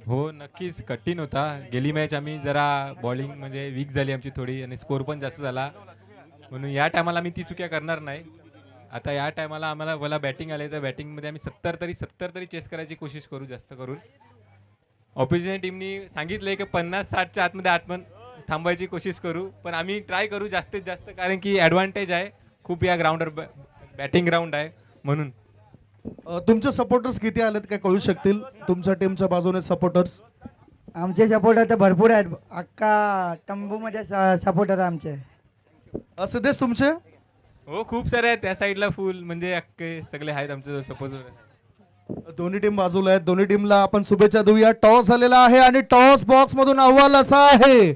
हो नक्कीच कठीण होता. गेली मॅच आम्ही जरा बॉलिंग म्हणजे वीक झाली आमची थोडी, आणि स्कोर पण जास्त झाला, म्हणून या टायमाला आम्ही ती चुक्या करणार नाही. आता या टायमाला आम्हाला मला बॅटिंग आले, तर बॅटिंगमध्ये आम्ही 70 तरी चेस करायची कोशिश करू जास्त करून. ऑपोजिशन टीमनी सांगितले की 50-60च्या आतमध्ये थांबायची कोशिश करू, पण आम्ही ट्राय करू जास्तीत जास्त, कारण की ॲडव्हान्टेज आहे खूप या ग्राउंडवर, बॅटिंग ग्राउंड आहे म्हणून.
तुमचे सपोर्टर्स किती आलेत काय कळू शकतील? तुमच्या टीमच्या बाजूने सपोर्टर्स?
आमचे सपोर्टर तर भरपूर आहेत, अख्खा तंबूमध्ये सपोर्टर आमचे.
सदेश तुमचे?
हो खूप सारे आहेत त्या साईडला, फुल म्हणजे अख्खे सगळे आहेत आमचे सपोर्टर.
दोन्ही टीम बाजूला आहेत, दोन्ही टीमला आपण शुभेच्छा देऊया. टॉस झालेला आहे आणि टॉस बॉक्स मधून अहवाल असा आहे,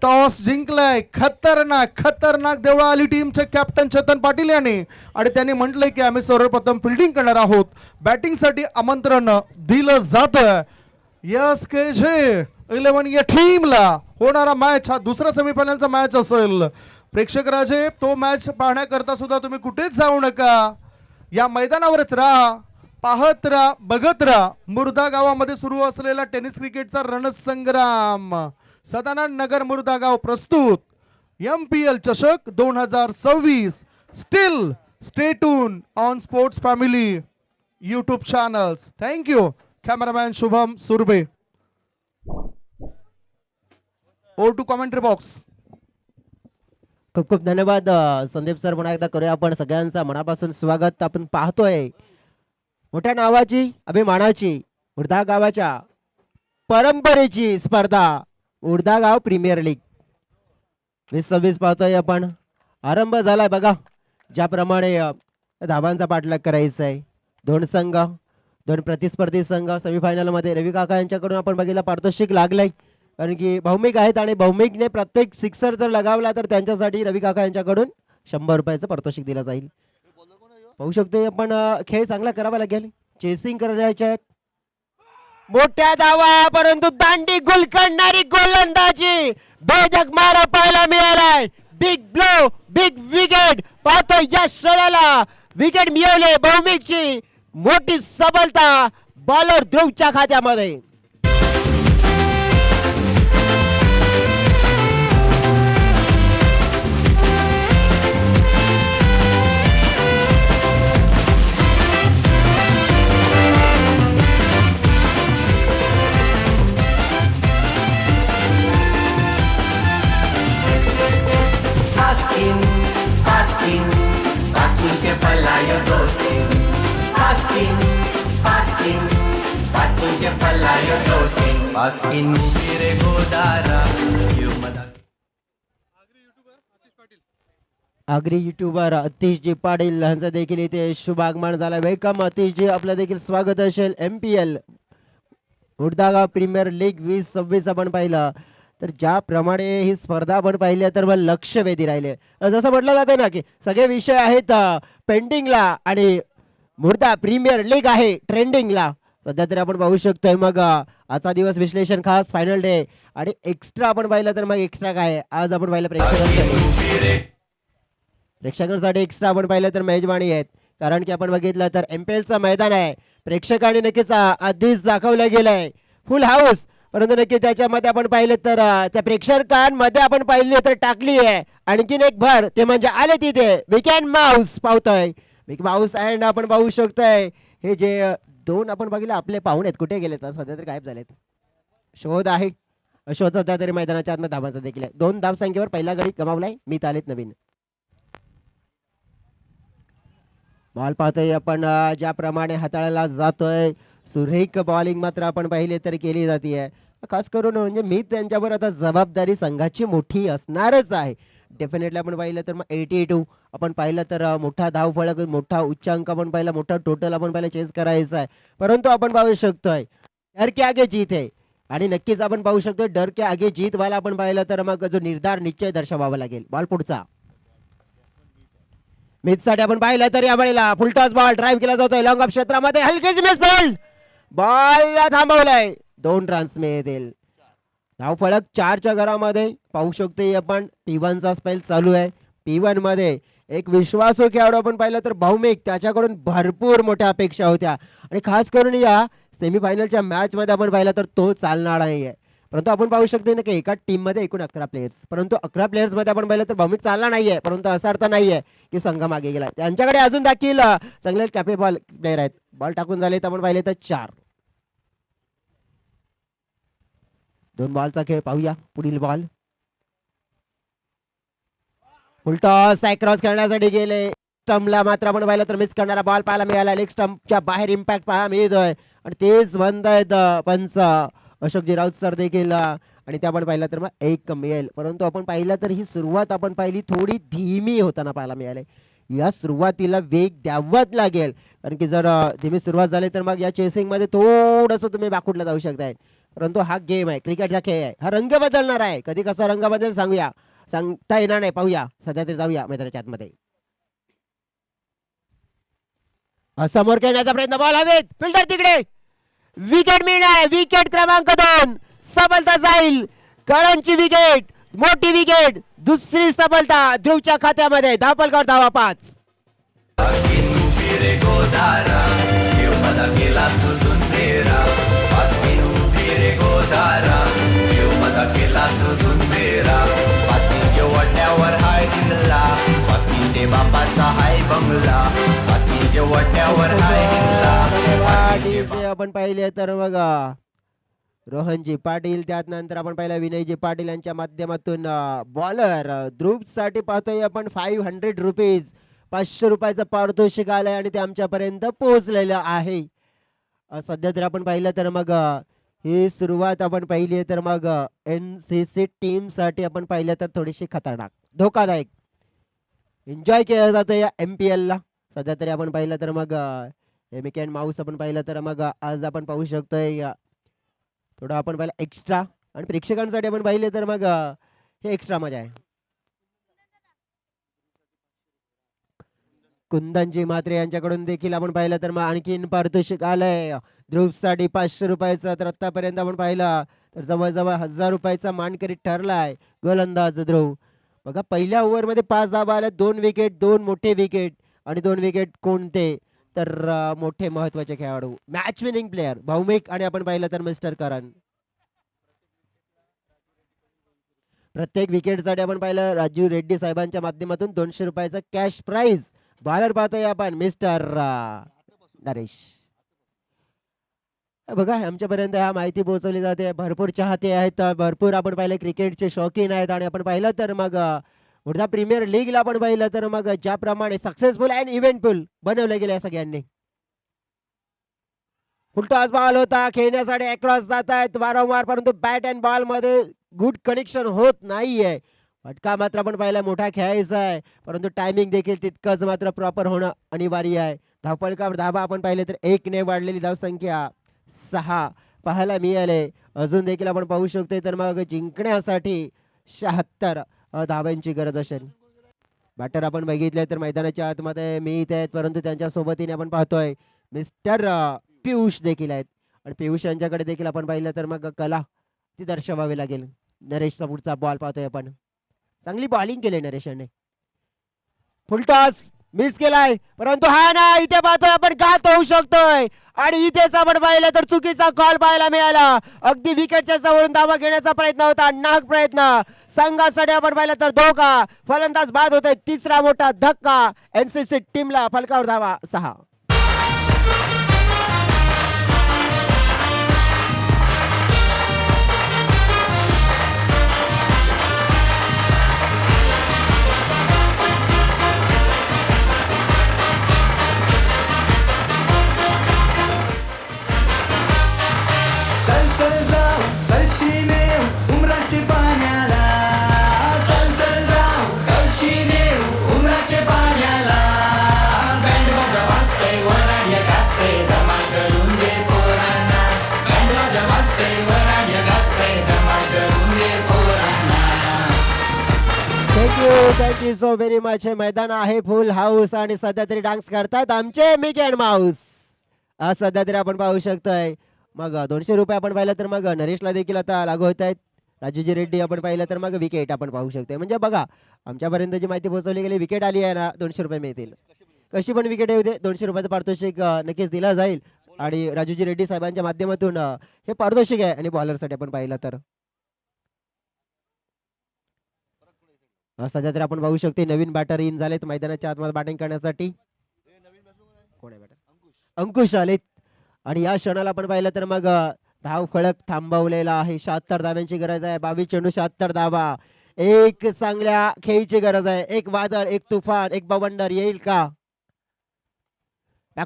टॉस जिंकलाय खतरनाक देवळाली टीमचे कॅप्टन चेतन पाटील यांनी, आणि त्यांनी म्हटलंय की आम्ही सर्वप्रथम फिल्डिंग करणार आहोत, बॅटिंगसाठी आमंत्रण दिलं जातं. यस के जे 11 या टीमला होणारा मॅच हा दुसरा सेमीफायनलचा मॅच असेल. प्रेक्षक राजे, तो मॅच पाहण्याकरता सुद्धा तुम्ही कुठेच जाऊ नका, या मैदानावरच राहा, पाहत राहा, बघत राहा. मुर्दा गावामध्ये सुरू असलेला टेनिस क्रिकेटचा रणसंग्राम. सदानंद नगर मुर्दा गाव प्रस्तुत MPL चषक 2026. Still stay tune on sports family YouTube channels. Thank you. Cameraman Shubham Surbe. Oh to commentary box.
खूप खूप धन्यवाद संदीप सर. पुन्हा एकदा करूया आपण सगळ्यांचा मनापासून स्वागत. आपण पाहतोय मोठ्या नावाची, अभिमानाची, उर्धा गावाच्या परंपरेची स्पर्धा, उर्धा गाव प्रीमियर लीग 2026 पाहतोय आपण. आरंभ झालाय बघा. ज्याप्रमाणे धावांचा पाठलाग करायचा आहे, दोन संघ, दोन प्रतिस्पर्धी संघ सेमीफायनलमध्ये. रवी काका यांच्याकडून आपण बघितलं पारितोषिक लागलंय, कारण की भौमिक आहेत, आणि भौमिकने प्रत्येक सिक्सर जर लगावला तर त्यांच्यासाठी रवी काका यांच्याकडून 100 रुपयाचं पारितोषिक दिलं जाईल. पाहू शकतो आपण, खेळ चांगला करावा लागेल, चेसिंग करण्याचे आहेत, मोठ्या धावा, परंतु दांडी गुल करणारी गोलंदाजी, बेधक मारा पाहायला मिळालाय. Big blow, big wicket. पाहतो या क्षणाला विकेट मिळवले, भौमिकची मोठी सबलता बॉलर ध्रुवच्या खात्यामध्ये. आगरी युट्यूबर अतिशजी पाटील यांचा देखील इथे शुभ आगमन झाला. वेलकम अतिशजी, आपलं देखील स्वागत असेल. MPL उर्धा गाव प्रीमियर लीग 2026 आपण पाहिलं तर ज्याप्रमाणे ही स्पर्धा आपण पाहिली तर मग लक्ष वेधी राहिले. जसं म्हटलं जातं ना की सगळे विषय आहेत पेंडिंगला, आणि मुर्दा प्रीमियर लीग आहे ट्रेंडिंगला. सध्या तरी आपण पाहू शकतोय. मग आजचा दिवस विश्लेषण खास फायनल डे, आणि एक्स्ट्रा आपण पाहिलं तर मग एक्स्ट्रा काय आज आपण पाहिलं प्रेक्षकांसाठी एक्स्ट्रा आपण पाहिलं तर मेजवानी आहेत, कारण की आपण बघितलं तर MPLचं मैदान आहे. प्रेक्षकांनी नक्कीच आधीच दाखवलं गेलंय फुल हाऊस, परंतु नक्की त्याच्यामध्ये आपण पाहिलं तर त्या प्रेक्षकांमध्ये आपण पाहिली तर टाकली आहे आणखीन एक भर, ते म्हणजे आले तिथे विकेंड माऊस. पाहतोय बिग माऊस, अँड आपण पाहू शकतोय हे जे दोन आपण बघितलं आपले पाहुणे आहेत कुठे गेले तर सध्या तरी गायब झालेत. शोध आहे, शोध सध्या तरी मैदानाच्या आतमध्ये धावांचा देखील आहे. 2 धावसंख्येवर पहिला गडी गमावलाय मीत आलेत नवीन. बॉल पाहतोय आपण ज्याप्रमाणे हाताळायला जातोय सुरेख बॉलिंग मात्र आपण पाहिले तर केली जाते. खास करून म्हणजे मी त्यांच्यावर आता जबाबदारी संघाची मोठी असणारच आहे. डेफिनेटली आपण पाहिलं तर मग 82 आपण पाहिलं तर मोठा धावफलक, मोठा उच्चांक आपण पाहिला, मोठा टोटल आपण पाहिलं चेस करायचा आहे. परंतु आपण पाहू शकतोय डर के आगे जीत आहे आणि नक्कीच आपण पाहू शकतो डर के आगे जीत व्हायला आपण पाहिलं तर मग जो निर्धार निश्चय दर्शवावा लागेल. बॉल पुढचा मिससाठी आपण पाहिलं तर या वेळेला फुलटॉस बॉल ड्राईव्ह केला जातोय लॉंग ऑफ क्षेत्रामध्ये, हलकीच मिस बॉल थांबवलाय. 2 रन्स मिळतील. धावफलक 4च्या घरामध्ये पाहू शकतो आपण. P1 चा स्पेल चालू आहे. P1 मध्ये एक विश्वासू खेळाडू आपण पाहिलं तर भौमिक, त्याच्याकडून भरपूर मोठ्या अपेक्षा होत्या आणि खास करून या सेमीफायनलच्या मॅच मध्ये आपण पाहिलं तर तो चालणार नाहीये. परंतु आपण पाहू शकतो ना की एका टीम मध्ये एकूण 11 प्लेयर्स, परंतु 11 प्लेयर्स मध्ये आपण पाहिलं तर भौमिक चालला नाहीये. परंतु असा अर्थ नाहीये की संघ मागे गेला. त्यांच्याकडे अजून देखील चांगले कॅपेबल प्लेयर आहेत. बॉल टाकून झाले तर आपण पाहिले तर 4. 2 बॉलचा खेळ पाहूया. पुढील बॉल फुलटॉस क्रॉस खेळण्यासाठी गेले. स्टंपला मात्र आपण पाहिलं तर मिस करणारा बॉल पाहायला मिळाला. लेग स्टंपच्या बाहेर इम्पॅक्ट पाहायला मिळतोय आणि तेच म्हणतायत पंच अशोकजी राऊत सर देखील आणि ते आपण पाहिलं तर मग 1 मिळेल. परंतु आपण पाहिलं तर ही सुरुवात आपण पाहिली थोडी धीमी होताना पाहायला मिळाले. या सुरुवातीला वेग द्यावाच लागेल कारण की जर धीमी सुरुवात झाली तर मग या चेसिंग मध्ये थोडंसं तुम्ही बाकूटला जाऊ शकताय. परंतु हा गेम आहे, क्रिकेटचा खेळ आहे, हा रंग बदलणार आहे. कधी कसा रंग बदल सांगता येणार नाही. पाहूया. सध्या तरी जाऊया मैदानाच्या आतमध्ये. समोर खेळण्याचा प्रयत्न, बॉल हवेत, फिल्डर तिकडे, विकेट मिळणार. विकेट क्रमांक 2 सबलता जाईल. करणची विकेट, मोठी विकेट, दुसरी सबलता ध्रुवच्या खात्यामध्ये. धावपलकावर धावा 5. आपण पाहिले तर बघा रोहनजी पाटील, त्यानंतर आपण पाहिलं विनयजी पाटील यांच्या माध्यमातून बॉलर ध्रुव साठी पाहतोय आपण 500 रुपीज 500 रुपयाचं पारितोषिक आलंय आणि ते आमच्यापर्यंत पोहोचलेलं आहे. सध्या तर आपण पाहिलं तर मग ही सुरुवात आपण पाहिली तर मग NCC टीम साठी आपण पाहिलं तर थोडीशी खतरनाक, धोकादायक एन्जॉय केलं जातं या MPL ला. सध्या तरी आपण पाहिलं तर मग मिकी अँड माऊस आपण पाहिलं तर मग आज आपण पाहू शकतोय थोडं आपण पाहिलं एक्स्ट्रा आणि प्रेक्षकांसाठी आपण पाहिले तर मग हे एक्स्ट्रा मजा आहे. कुंदनजी म्हात्रे यांच्याकडून देखील आपण पाहिलं तर मग आणखीन पारितोषिक आलंय ध्रुवसाठी 500 रुपयाचं. तर आतापर्यंत आपण पाहिलं तर जवळजवळ 1000 रुपयाचा मानकरी ठरलाय गोलंदाज ध्रुव. बघा पहिल्या ओव्हरमध्ये 5 धावा आल्या, 2 विकेट, 2 मोठे विकेट आणि 2 विकेट कोणते तर मोठे महत्वाचे खेळाडू, मॅच विनिंग प्लेयर भौमिक आणि आपण पाहिलं तर मिस्टर करण. प्रत्येक विकेटसाठी आपण पाहिलं राजीव रेड्डी साहेबांच्या माध्यमातून 200 रुपयाचा कॅश प्राइज. बॉलर पाहतोय आपण मिस्टर नरेश. बघा आमच्यापर्यंत ह्या माहिती पोहोचवली जाते. भरपूर चाहते आहेत, भरपूर आपण पाहिलं क्रिकेटचे शौकीन आहेत आणि आपण पाहिलं तर मग वर्धा प्रीमियर लीगला आपण पाहिलं तर मग ज्याप्रमाणे सक्सेसफुल अँड इव्हेंटफुल बनवले गेले सगळ्यांनी. फुलटॉस बॉल होता, खेळण्यासाठी अक्रॉस जात आहेत वारंवार, परंतु बॅट अँड बॉल मध्ये गुड कनेक्शन होत नाहीये. फटका मात्र आपण पाहिला मोठा खेळायचा आहे, परंतु टायमिंग देखील तितकंच मात्र प्रॉपर होणं अनिवार्य आहे. धावपलकावर धावा आपण पाहिले तर 1 ने वाढलेली धावसंख्या 6 पाहायला मिळाले. अजून देखील आपण पाहू शकतो तर मग जिंकण्यासाठी 76 धावांची गरज असेल. बॅटर आपण बघितले तर मैदानाच्या आतमध्ये मिळत आहेत, परंतु त्यांच्या सोबतीने आपण पाहतोय मिस्टर पियुष देखील आहेत आणि पियुष यांच्याकडे देखील आपण पाहिलं तर मग कला ती दर्शवावी लागेल. नरेशचा पुढचा बॉल पाहतोय आपण, चांगली बॉलिंग केली नरेशाने. फुलटॉस मिस केलाय, परंतु हा ना इथे पाहतोय आपण घात होऊ शकतोय आणि इथेच आपण पाहिलं तर चुकीचा कॉल पाहायला मिळाला. अगदी विकेटच्या जवळून धावा घेण्याचा प्रयत्न होता, नाग प्रयत्न. संघासाठी आपण पाहिलं तर धोका, फलंदाज बाद होतोय. तिसरा मोठा धक्का NCC टीमला. फलकावर धावा 6. Thank you so very much. हे मैदान आहे फुल हाऊस आणि सध्या तरी डान्स करतात आमचे मिकी अँड माऊस. सध्या तरी आपण पाहू शकतोय. मग 200 रुपये आपण पाहिलं तर मग नरेशला देखील आता लागू होत आहेत. राजूजी रेड्डी आपण पाहिलं तर मग विकेट आपण पाहू शकतोय. म्हणजे बघा आमच्यापर्यंत जी माहिती पोहोचवली गेली विकेट आली आहे ना 200 रुपये मिळतील. कशी पण विकेट येऊ दे 200 रुपयाचं पारितोषिक नक्कीच दिलं जाईल. आणि राजूजी रेड्डी साहेबांच्या माध्यमातून हे पारितोषिक आहे. आणि बॉलरसाठी आपण पाहिलं तर सध्या तर आपण पाहू शकतो नवीन बॅटर इन झालेत मैदानाच्या आतमध्ये बॅटिंग करण्यासाठी. कोण आहे बॅटर? अंकुश आलेत. आणि या क्षणाला आपण पाहिलं तर मग धाव फळक थांबवलेला आहे. 76 धाव्यांची गरज आहे. 22 चेंडू 76 धावा. एक चांगल्या खेळीची गरज आहे. एक वादळ, एक तुफान, एक बवंडर येईल का?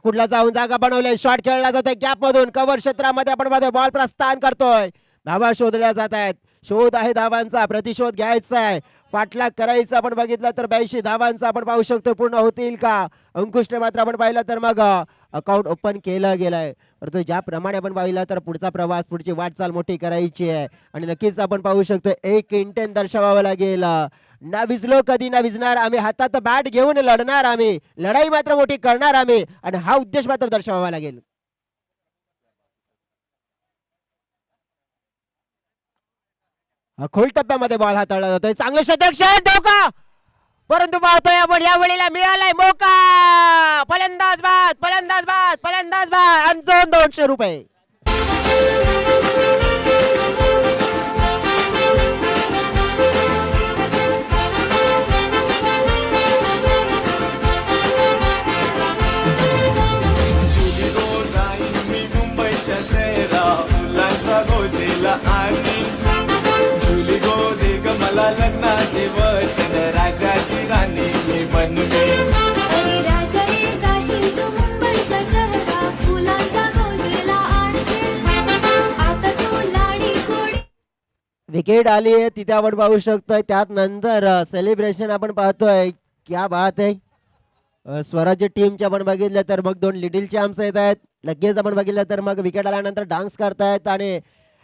कुठला जाऊन जागा बनवले. शॉट खेळला जातोय गॅप मधून. कव्हर क्षेत्रामध्ये आपण पाहतोय बॉल प्रस्थान करतोय. धावा शोधल्या जात आहेत. शोध आहे धावांचा. प्रतिशोध घ्यायचा आहे. पाठलाग करायचा आपण बघितलं तर 82 धावांचा आपण पाहू शकतो. पूर्ण होतील का? अंकुशने मात्र आपण पाहिलं तर मग अकाउंट ओपन केलं गेलंय. परंतु ज्याप्रमाणे आपण पाहिलं तर पुढचा प्रवास पुढची वाटचाल मोठी करायची आहे. आणि नक्कीच आपण पाहू शकतो एक इंटेंट दर्शवावं लागेल. ना विजलो कधी ना विजणार. आम्ही हातात बॅट घेऊन लढणार. आम्ही लढाई मात्र मोठी करणार आम्ही. आणि हा उद्देश मात्र दर्शवावा लागेल. खोल टप्प्यामध्ये बॉल हाताळला जातोय. चांगलं शतक धोका. परंतु पाहतोय आपण या वेळेला मिळालाय मोका. फलंदाज बाद, फलंदाज बाद, फलंदाज बाद. अंतून 200 रुपये.
जुली रोज आई मी मुंबईच्या शहरा फुलांचा गोजीला आणि जुली गो दे ग मला लग्नाचे वचन राजाची राणी मी बनवे.
अरे राजा रे जाशील तू मुंबईच्या शहरात फुलांचा गोंधळा आणशील आता तू लाडी गोडी.
विकेट आली आहे तिथे आपण पाहू शकतोय. त्यात नंतर सेलिब्रेशन आपण पाहतोय. क्या बात आहे. स्वराज्य टीमचे आपण बघितलं तर मग 2 लिटिल चॅम्प्स येत आहेत. लगेच आपण बघितलं तर मग विकेट आल्यानंतर डान्स करतायत आणि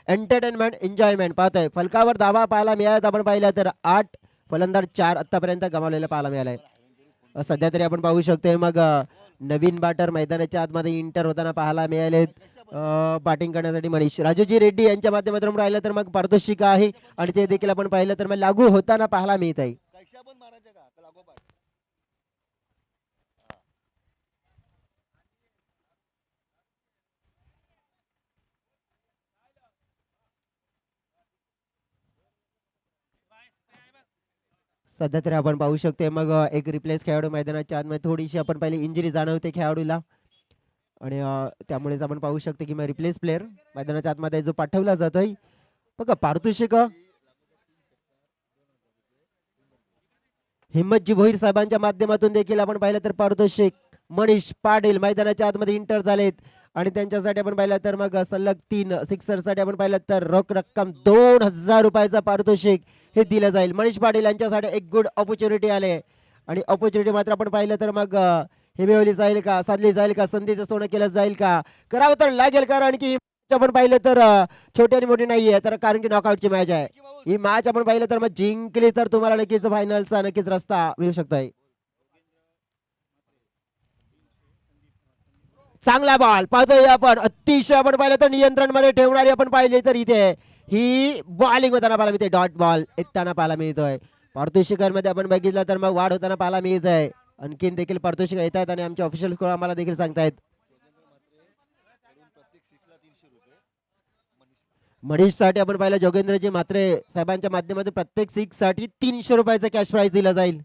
एंटरटेनमेंट एन्जॉयमेंट पाहतोय. फलकावर धावा पाहायला मिळाल्यात आपण पाहिलं तर 8 फलंदाज 4 आतापर्यंत गमावलेलं पाहायला मिळालंय. सध्या तरी आपण पाहू शकतोय मग नवीन बॅटर मैदानाच्या आतमध्ये इंटर होताना पाहायला मिळालेत. बॅटिंग करण्यासाठी मनीष राजूजी रेड्डी यांच्या माध्यमातून राहिलं तर मग पारितोषिक आहे. आणि ते देखील आपण पाहिलं तर मग लागू होताना पाहायला मिळत आहे. सध्या तरी आपण पाहू शकतो मग एक रिप्लेस खेळाडू मैदानाच्या आतमध्ये थोडीशी आपण पाहिली इंजुरी जाणवते खेळाडूला. आणि त्यामुळेच आपण पाहू शकतो की मग रिप्लेस प्लेअर मैदानाच्या आतमध्ये जो पाठवला जातोय. बघा पारितोषिक हिम्मतजी भोईर साहेबांच्या माध्यमातून देखील आपण पाहिलं तर पारितोषिक मनीष पाटील मैदानाच्या आतमध्ये इंटर झालेत. आणि त्यांच्यासाठी आपण पाहिलं तर मग सलग 3 सिक्सरसाठी आपण पाहिलं तर रोख रक्कम 2000 रुपयाचा पारितोषिक हे दिलं जाईल. मनीष पाटील यांच्यासाठी एक गुड ऑपॉर्च्युनिटी आले. आणि ऑपॉर्च्युनिटी मात्र आपण पाहिलं तर मग हे मिळवली जाईल का? साधली जाईल का? संधीचं सोनं केलं जाईल का? करावं तर लागेल. कारण की आपण पाहिलं तर छोटी आणि मोठी नाहीये तर कारण की नॉकआउटची मॅच आहे ही. मॅच आपण पाहिलं तर मग जिंकली तर तुम्हाला नक्कीच फायनलचा नक्कीच रस्ता मिळू शकतोय. चांगला बॉल पाहतोय आपण. अतिशय आपण पाहिलं तर नियंत्रण मध्ये ठेवणारी आपण पाहिली तर इथे ही बॉलिंग होताना पाहायला मिळते. डॉट बॉल येताना पाहायला मिळतोय. पारितोषिकांमध्ये आपण बघितलं तर मग वाढ होताना पाहायला मिळत आहे. आणखीन देखील पारितोषिक येत आहेत आणि आमचे ऑफिशियल स्कोर आम्हाला देखील सांगतायत. मनीष साठी आपण पाहिलं जोगेंद्रजी म्हात्रे साहेबांच्या माध्यमातून प्रत्येक 6 साठी 300 रुपयाचं कॅश प्राइज दिलं जाईल.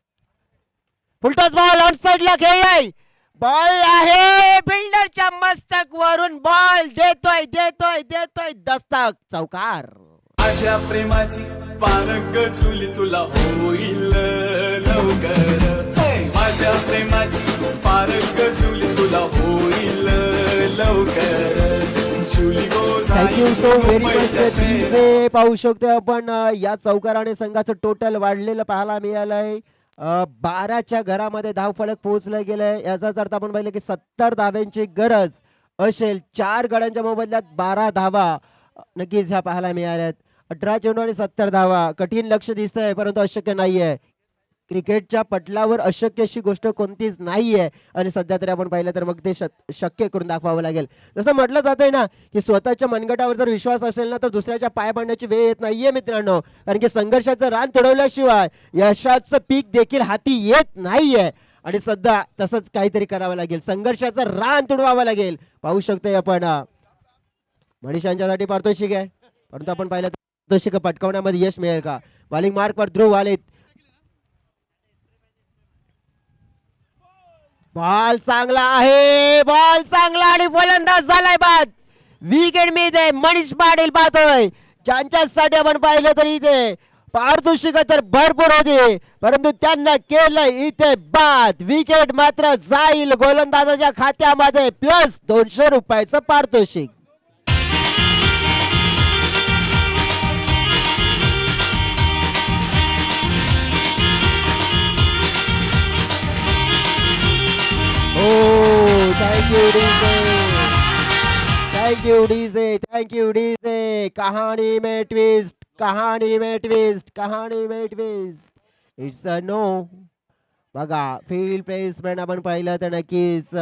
फुलटॉस बॉल ऑन साइडला खेळलाय. बॉल आहे बिल्डरच्या मस्तक वरून बॉल देतोय देतोय देतोय दस्तक चौकार.
माझ्या प्रेमाची पारंग चुली तुला होईल लवकर. माझ्या प्रेमाची पारंग चुली तुला होईल लवकर.
Thank you so very much. पाहू शकतो आपण या चौकाराने संघाचं टोटल वाढलेलं पाहायला मिळालंय. 12च्या घरामध्ये धाव फलक पोहोचलं गेलंय. याचाच अर्थ आपण पाहिलं की 70 धाव्यांची गरज असेल. 4 गड्यांच्या मोबदल्यात 12 धावा नक्कीच ह्या पाहायला मिळाल्यात. 18 चेंडू आणि 70 धावा. कठीण लक्ष दिसतंय परंतु अशक्य नाहीये. क्रिकेटच्या पटलावर अशक्य अशी गोष्ट कोणतीच नाहीये आणि सध्या तरी आपण पाहिलं तर मग ते शक्य करून दाखवावं लागेल. जसं म्हटलं जातंय ना की स्वतःच्या मनगटावर जर विश्वास असेल ना तर दुसऱ्याच्या पाय पडण्याची वेळ येत नाहीये मित्रांनो, कारण की संघर्षाचं रान तुडवल्याशिवाय यशाचं पीक देखील हाती येत नाहीये आणि सध्या तसंच काहीतरी करावं लागेल, संघर्षाचं रान तुडवावं लागेल. पाहू शकतोय आपण मनीष यांच्यासाठी पारितोषिक आहे, परंतु आपण पाहिलं तर पारितोषिक पटकावण्यामध्ये यश मिळेल का? बॉलिंग मार्कवर ध्रुव आलेत. बॉल चांगला आहे, बॉल चांगला आणि फलंदाज झालाय बाद. विकेट मिळते. मनीष पाटील पाहतोय, ज्यांच्यासाठी आपण पाहिलं तरी इथे पारितोषिक तर भरपूर होते, परंतु त्यांना केलं इथे बाद. विकेट मात्र जाईल गोलंदाजाच्या खात्यामध्ये प्लस 200 रुपयाचं पारितोषिक. Thank you DJ, thank you DJ. कहानी में ट्विस्ट, कहानी में ट्विस्ट, कहानी में ट्विस्ट. It's a no. बघा फील्ड प्लेसमेंट आपण पाहिलं तर नक्कीच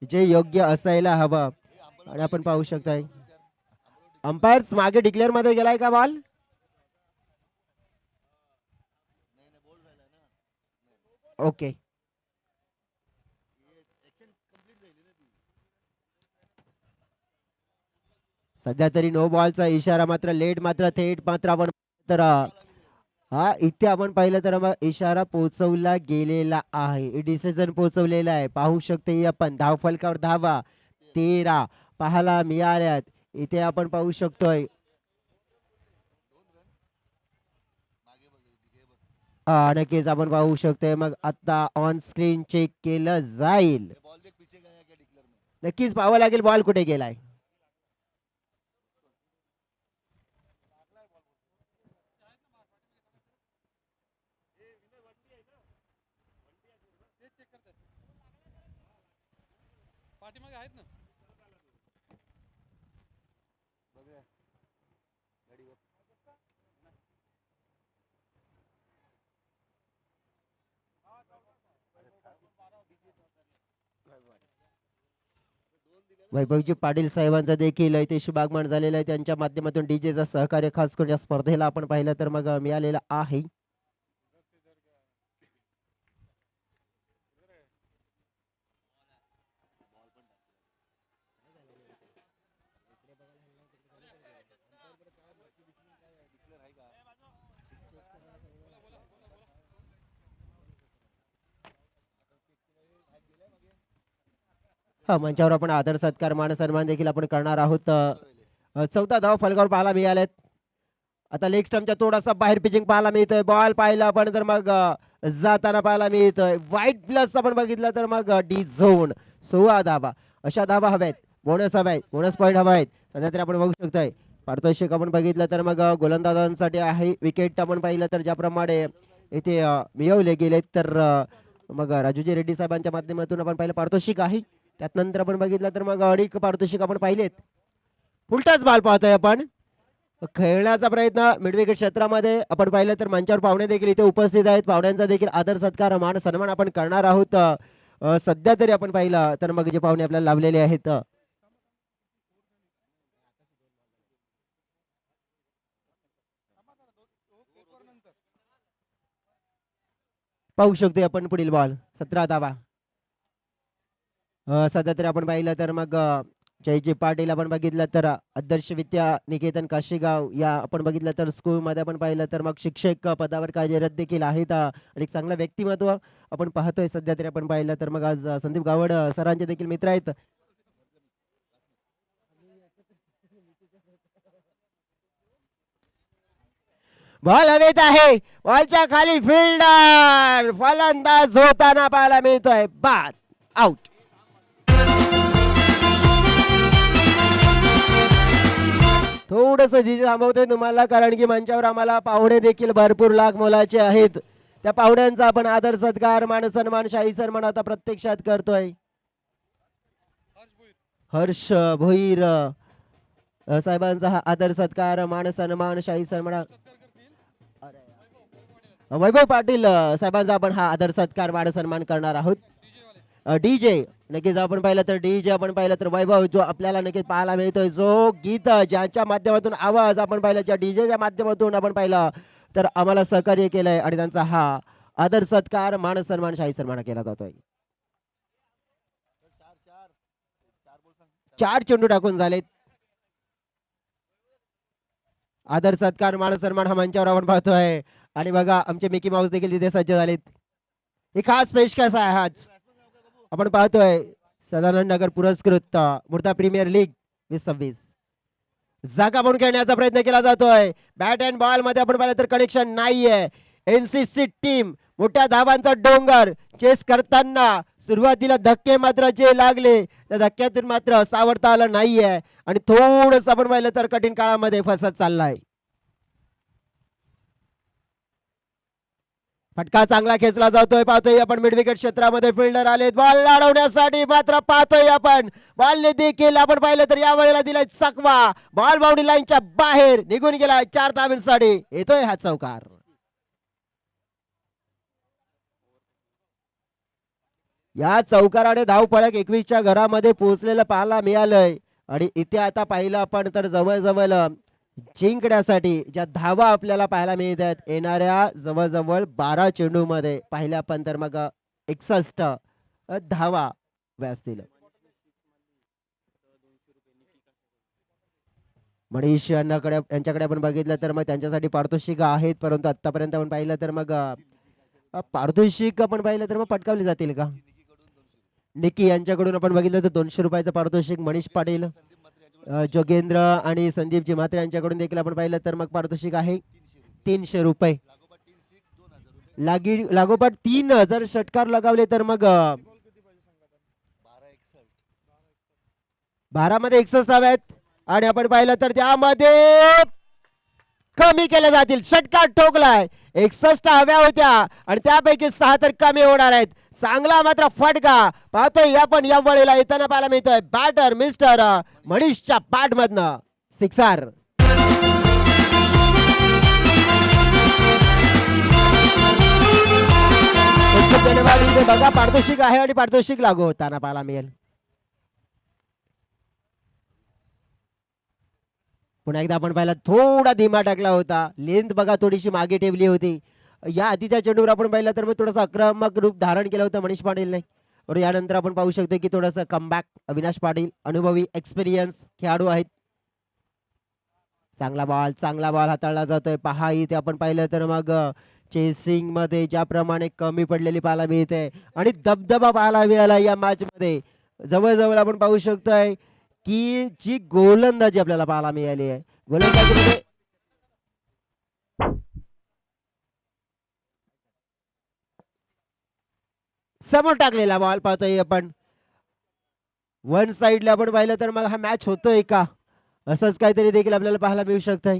जे योग्य असायला हवं आणि आपण पाहू शकताय अंपायर मागे डिक्लेअर मध्ये गेलाय का बॉल? ओके. सध्या तरी नो बॉलचा इशारा मात्र लेट मात्र थेट मात्र आपण तर हा इथे आपण पाहिलं तर मग इशारा पोहोचवला गेलेला आहे, डिसिजन पोहोचवलेला आहे. पाहू शकते आपण धावफलकावर धावा 13 पाहायला मिळाल्यात. इथे आपण पाहू शकतोय नक्कीच आपण पाहू शकतोय. मग आता ऑन स्क्रीन चेक केलं जाईल, नक्कीच पाहावं लागेल बॉल कुठे गेलाय. वैभवजी पाटील साहेबांचा देखील इथे शुभागमन झालेला आहे. त्यांच्या माध्यमातून डीजेचा सहकार्य खास करून या स्पर्धेला आपण पाहिलं तर मग मिळालेला आहे. मंचावर आपण आदर सत्कार मान सन्मान देखील आपण करणार आहोत. 14 धाव फलकावर पाहायला मिळालेत. आता लेग स्टंपच्या थोडासा बाहेर पिचिंग पाहायला मिळतोय. बॉल पाहिला आपण तर मग जाताना पाहायला मिळतोय. वाईट प्लस आपण बघितलं तर मग डी झोन 16 धावा. अशा धावा हव्यात, बोनस हवायत, बोनस पॉईंट हवायत. सध्या तरी आपण बघू शकतोय पारितोषिक आपण बघितलं तर मग गोलंदाजांसाठी आहे. विकेट आपण पाहिलं तर ज्याप्रमाणे इथे मिळवले गेले तर मग राजूजी रेड्डी साहेबांच्या माध्यमातून आपण पाहिलं पारितोषिक आहे. त्यानंतर आपण बघितलं तर मग अनेक पारितोषिक आपण पाहिलेत. उलटाच बॉल पाहतोय आपण. खेळण्याचा प्रयत्न मिडविकेट क्षेत्रामध्ये आपण पाहिलं तर मंचावर पाहुणे देखील इथे उपस्थित आहेत. पाहुण्यांचा देखील आदर सत्कार मान सन्मान आपण करणार आहोत. सध्या तरी आपण पाहिलं तर मग जे पाहुणे आपल्याला लाभलेले आहेत पाहू शकतोय आपण. पुढील बॉल 17 धावा. सध्या तरी आपण पाहिलं तर मग जयजी पाटील आपण बघितलं तर आदर्श विद्या निकेतन काशीगाव या आपण बघितलं तर स्कूलमध्ये आपण पाहिलं तर मग शिक्षक पदावर कार्यरत देखील आहेत आणि एक चांगलं व्यक्तिमत्व आपण पाहतोय. सध्या तरी आपण पाहिलं तर मग आज संदीप गावड सरांचे देखील मित्र आहेत. बॉल हवेत आहे, बॉलच्या खाली फिल्डर फलंदाज होताना पाहायला मिळतोय. बाद, आउट. थोडस जिथे थांबवतोय तुम्हाला कारण की मंचावर आम्हाला पाहुणे देखील भरपूर लाख मोलाचे आहेत. त्या पाहुण्यांचा आपण आदर सत्कार मान सन्मान शाही सन्मान आता प्रत्यक्षात करतोय. हर्ष भोईर साहेबांचा हा आदर सत्कार मान सन्मान शाही सन्मान वैभव पाटील साहेबांचा आपण हा आदर सत्कार मान सन्मान करणार आहोत. डीजे नक्कीच आपण पाहिलं तर डीजे आपण पाहिलं तर वैभव जो आपल्याला नक्कीच पाहायला मिळतोय, जो गीत ज्यांच्या माध्यमातून आवाज आपण पाहिलं, ज्या डीजेच्या माध्यमातून आपण पाहिलं तर आम्हाला सहकार्य केलंय आणि त्यांचा हा आदर सत्कार मान सन्मान शाही सन्मान केला जातोय. 4 चेंडू टाकून झालेत. आदर सत्कार मान सन्मान हा मंचावर आपण पाहतोय आणि बघा आमचे मिकी माऊस देखील तिथे सज्ज झालेत. एक खास पेशकश आहे आज आपण पाहतोय. सदानंद नगर पुरस्कृत मुर्दा प्रीमियर लीग 2026 जागा म्हणून खेळण्याचा प्रयत्न केला जातोय. बॅट अँड बॉल मध्ये आपण पाहिलं तर कनेक्शन नाहीये. एनसीसी टीम मोठ्या धावांचा डोंगर चेस करताना सुरुवातीला धक्के मात्र जे लागले त्या धक्क्यातून मात्र सावरता आलं नाहीये आणि थोडस आपण पाहिलं तर कठीण काळामध्ये फसत चाललाय. फटका चांगला खेचला जातोय. पाहतोय आपण मिड विकेट क्षेत्रामध्ये फिल्डर आलेत बॉल लाडवण्यासाठी, मात्र पाहतोय आपण बॉलने देखील आपण पाहिलं तर या वेळेला दिलाय चकवा. बॉल बाउंड्री लाईनच्या बाहेर निघून गेला. 4 धावांसाठी येतोय हा चौकार. या चौकाराने धावफलक 21च्या घरामध्ये पोहोचलेलं पाहायला मिळालंय आणि इथे आता पाहिलं आपण तर जवळजवळ जिंकण्यासाठी ज्या धावा आपल्याला पाहायला मिळत आहेत येणाऱ्या जवळजवळ 12 चेंडू मध्ये पाहिल्या आपण तर मग 61 धावा असतील. मनीष यांच्याकडे आपण बघितलं तर मग त्यांच्यासाठी पारितोषिक आहेत, परंतु आतापर्यंत आपण पाहिलं तर मग पारितोषिक आपण पाहिलं तर मग पटकावली जातील का? निकी यांच्याकडून आपण बघितलं तर 200 रुपयाचं पारितोषिक. मनीष पाटील, जोगेंद्र आणि संदीपजी म्हात्रे यांच्याकडून देखील आपण पाहिलं तर मग पारितोषिक आहे 300 रुपये. लागोपाठ 3000 षटकार लगावले तर मग 12 मध्ये 61 हवेत आणि आपण पाहिलं तर त्यामध्ये कमी केले जातील. षटकार ठोकलाय. 61 हव्या होत्या आणि त्यापैकी 6 तर कमी होणार आहेत. चांगला मात्र फटका पाहतोय आपण या वेळेला येताना पाहायला मिळतोय. बॅटर मिस्टर मनीषच्या बॅट मधनं सिक्सर. बघा पारितोषिक आहे आणि पारितोषिक लागू होताना पाहायला मिळेल. पुन्हा एकदा आपण पाहिला थोडा धीमा टाकला होता. लेंथ बघा थोडीशी मागे ठेवली होती. या आधीच्या चेंडूवर आपण पाहिलं तर मग थोडंसं आक्रमक रूप धारण केलं होतं मनीष पाटीलने. और यानंतर आपण पाहू शकतो की थोडंसं कमबॅक अविनाश पाटील अनुभवी एक्सपिरियन्स खेळाडू आहेत. चांगला बॉल हाताळला जातोय. पहा इथे आपण पाहिलं तर मग चेसिंग मध्ये ज्याप्रमाणे कमी पडलेली पाहायला मिळते आणि दबदबा पाहायला मिळाला या मॅच मध्ये. जवळजवळ आपण पाहू शकतोय की जी गोलंदाजी आपल्याला पाहायला मिळाली आहे. गोलंदाजीमध्ये समोर टाकलेला बॉल पाहतोय आपण. वन साइडला आपण पाहिलं तर मग हा मॅच होतोय का असंच काहीतरी देखील आपल्याला पाहायला मिळू शकतंय.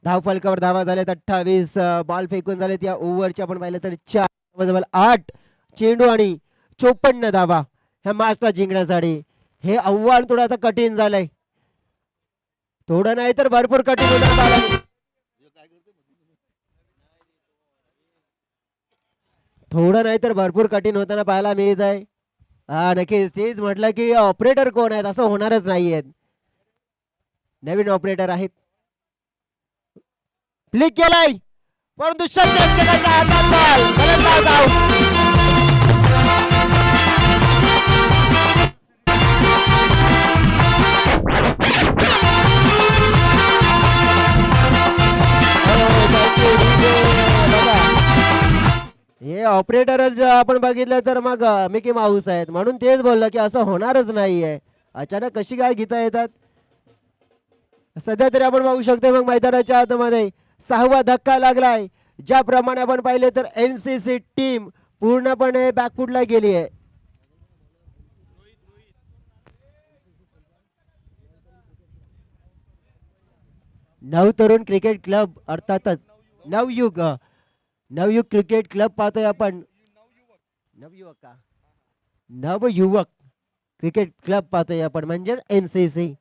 धाव फलकावर धावा झाल्यात 28. बॉल फेकून झालेत या ओव्हरचे आपण पाहिलं तर 4 जवळ 8 चेंडू आणि 54 धावा ह्या मॅचला जिंकण्यासाठी. हे आव्हान थोडं आता कठीण झालंय. थोडं नाही तर भरपूर कठीण होणार. थोडं नाही तर भरपूर कठीण होताना पाहायला मिळत आहे. हा नक्कीच तेच म्हटलं की ऑपरेटर कोण आहेत असं होणारच नाहीये. नवीन ऑपरेटर आहेत. क्लिक केलाय परंतु क्षेत्ररक्षकाच्या हातात बॉल. फलंदाज आऊट. हे ऑपरेटरच आपण बघितलं तर मग मिकी माऊस आहेत म्हणून तेच बोललं की असं होणारच नाहीये. अचानक कशी काय घेता येतात. सध्या तरी आपण पाहू शकतो मग मैदानाच्या आतमध्ये 6वा धक्का लागलाय. ज्याप्रमाणे आपण पाहिले तर एनसीसी टीम पूर्णपणे बॅकफुटला गेली आहे. नवतरुण क्रिकेट क्लब अर्थातच नवयुग क्रिकेट क्लब पाहतोय आपण. नवयुवक क्रिकेट क्लब पाहतोय आपण म्हणजेच एनसीसी.